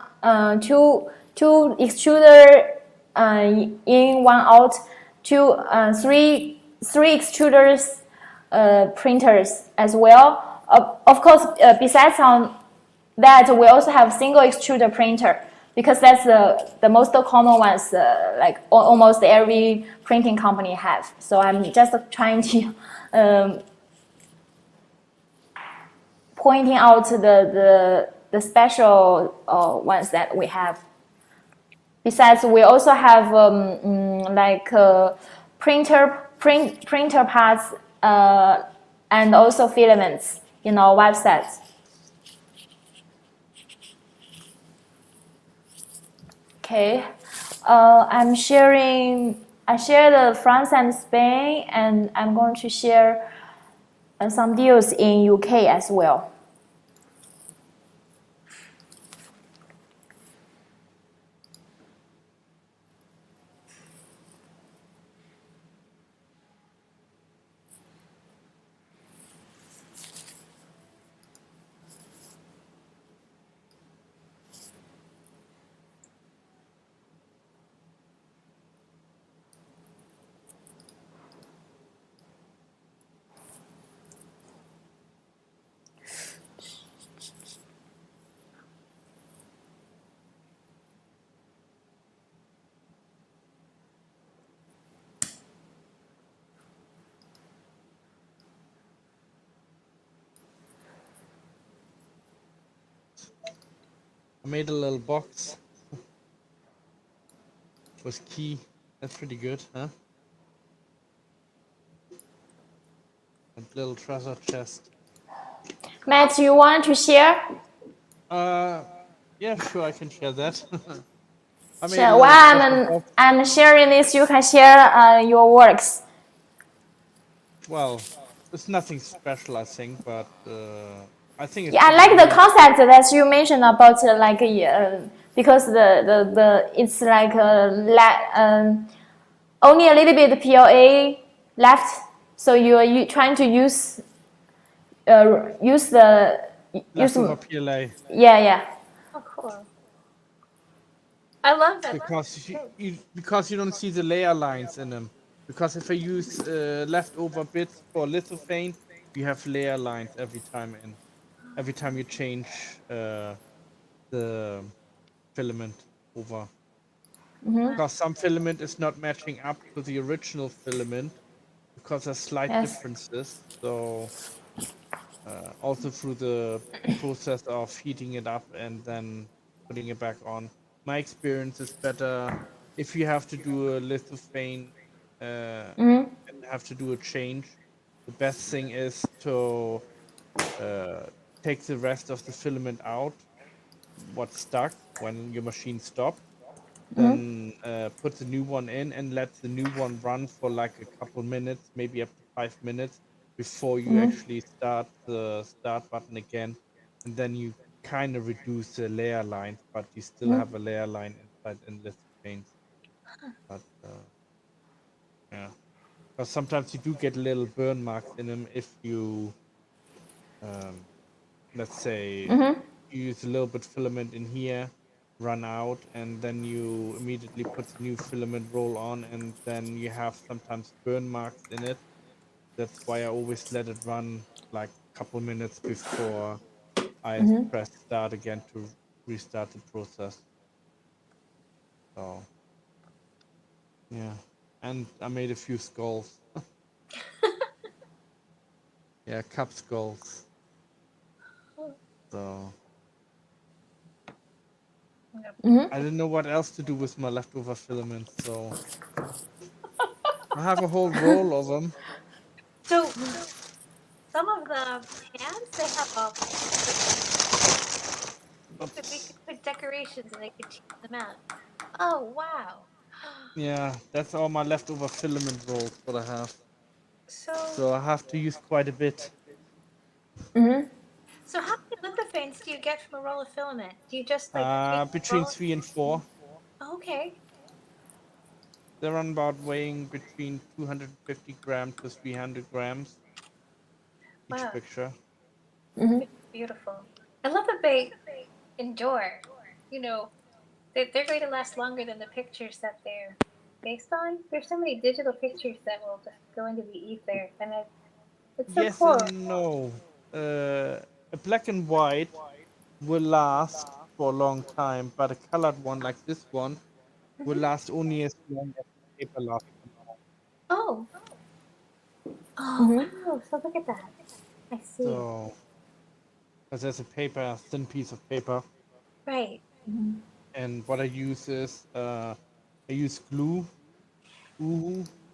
two extruder in one out, three extruders printers as well. Of course, besides on that, we also have single extruder printer, because that's the most common ones, like almost every printing company have. So I'm just trying to pointing out the special ones that we have. Besides, we also have like printer parts and also filaments in our website. Okay, I shared France and Spain, and I'm going to share some deals in UK as well. I made a little box with key. That's pretty good, huh? A little treasure chest. Matt, you want to share? Yeah, sure, I can share that. I made Sure. a little treasure While box. I'm sharing this, you can share your works. Well, it's nothing special, I think, but I think it's Yeah, I like the concept that you mentioned about because the it's like only a little bit PLA left, so you trying to use leftover PLA. yeah. Oh, cool. I love that. Because you don't see the layer lines in them. Because if I use leftover bits for lithophane, you have layer lines every time you change the filament over. Because some filament is not matching up to the original filament because there's slight Yes. differences. So also through the process of heating it up and then putting it back on. My experience is better if you have to do a lithophane and have to do a change. The best thing is to take the rest of the filament out, what's stuck when your machine stopped, then put the new one in and let the new one run for like a couple minutes, maybe up to 5 minutes before you actually start the start button again. And then you kind of reduce the layer lines, but you still have a layer line inside in lithophane. But yeah, because sometimes you do get little burn marks in them if you, let's say, you use a little bit filament in here, run out, and then you immediately put the new filament roll on, and then you have sometimes burn marks in it. That's why I always let it run like a couple minutes before I press start again to restart the process. So yeah, and I made a few skulls. Yeah, cup skulls. So I didn't know what else to do with my leftover filaments, so I have a whole roll of them. So some of the pans, they have we could put decorations and they could change them out. Oh, wow. Yeah, that's all my leftover filament rolls what I have. So So I have to use quite a bit. how many lithophanes do you get from a roll of filament? Do you just like Between roll? 3 and 4. Okay. They're on about weighing between 250 grams to 300 grams each Wow. picture. Beautiful. I love that they endure. You know, they're going to last longer than the pictures that they're based on. There's so many digital pictures that will just go into the ether, and it's so Yes cool. and no. A black and white will last for a long time, but a colored one like this one will last only as long as the paper lasts. Oh, wow. So look at that. I see. So, because there's a thin piece of paper, Right. and what I use is I use glue,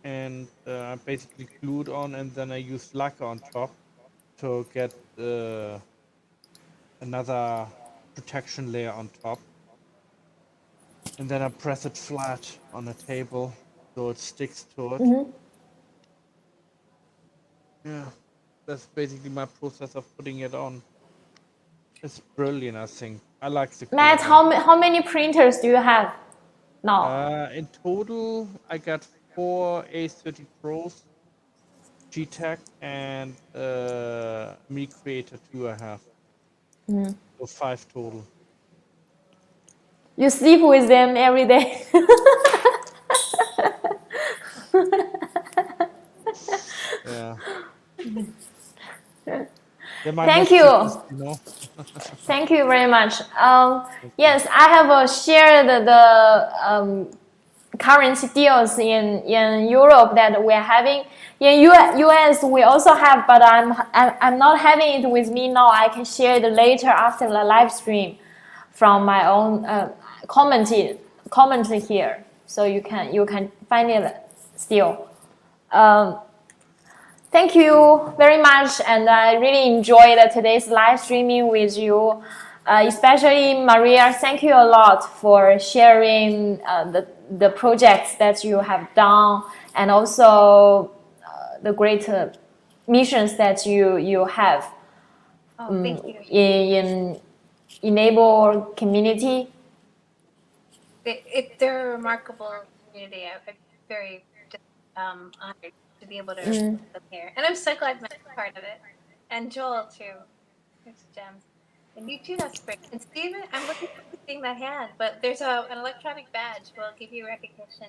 and I basically glue it on, and then I use lacquer on top to get another protection layer on top, and then I press it flat on a table so it sticks to it. Yeah, that's basically my process of putting it on. It's brilliant, I think. I like the Matt, color. how many printers do you have now? In total, I got 4 A30 Pros, Geeetech, and Mi Creator 2 I have. So 5 total. You sleep with them every day. Yeah. They're my Thank you. mistresses, you know. Thank you very much. Yes, I have shared the current deals in Europe that we're having. In US, we also have, but I'm not having it with me now. I can share it later after the live stream from my own comment here, so you can find it still. Thank you very much, and I really enjoyed today's live streaming with you, especially Maria. Thank you a lot for sharing the projects that you have done, and also the great missions that you have Thank you. in enable community. They're a remarkable community. I'm very honored to be able to represent them here, and I'm so glad I'm part of it. And Joel too. It's gems. And you too, that's great. And Stephen, I'm looking forward to seeing that hand. But there's an electronic badge. We'll give you recognition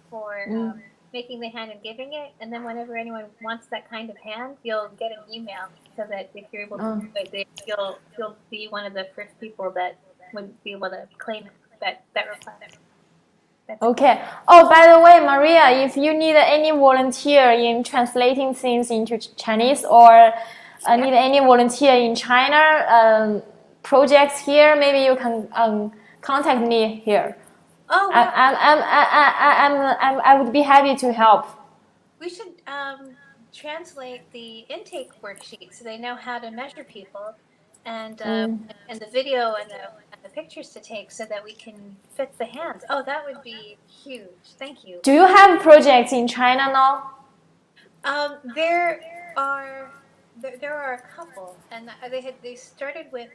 for making the hand and giving it. And then whenever anyone wants that kind of hand, you'll get an email so that if you're able to do it, you'll be one of the first people that would be able to claim it, that request. Okay. Oh, by the way, Maria, if you need any volunteer in translating things into Chinese or need any volunteer in China projects here, maybe you can contact me here. Oh, wow. I would be happy to help. We should translate the intake worksheet so they know how to measure people, and the video and the pictures to take so that we can fit the hands. Oh, that would be huge. Thank you. Do you have projects in China now? There are a couple, and they started with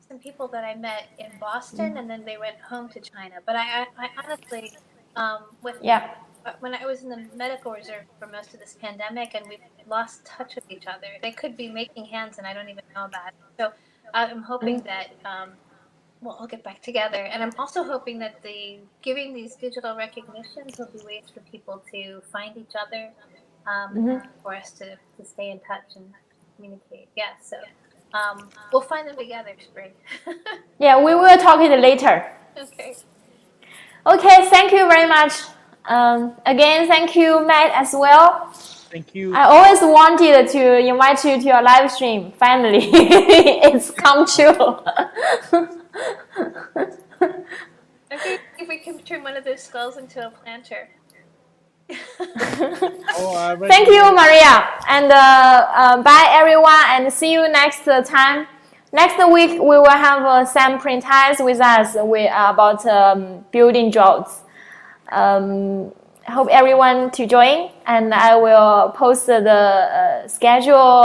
some people that I met in Boston, and then they went home to China. But I honestly, when I was in the medical reserve for most of this pandemic, and we've lost touch with each other, they could be making hands, and I don't even know about it. So I'm hoping that we'll get back together, and I'm also hoping that giving these digital recognitions will be ways for people to find each other, for us to stay in touch and communicate. Yeah, so we'll find them together, Spring. Yeah, we will talk it later. Okay. Okay, thank you very much. Again, thank you, Matt, as well. Thank you. I always wanted to invite you to your live stream. Finally, it's come true. Okay, if we can turn one of those skulls into a planter. Thank you, Maria, and bye everyone, and see you next time. Next week we will have Sam Prentice with us about building jobs. Hope everyone to join, and I will post the schedule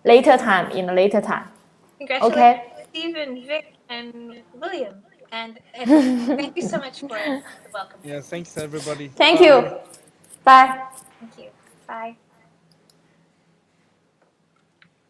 later time. Congratulations, okay. Stephen, Vic, and William, and thank you so much for the welcome. Yeah, thanks everybody. Thank Bye. you. Bye. Thank you. Bye.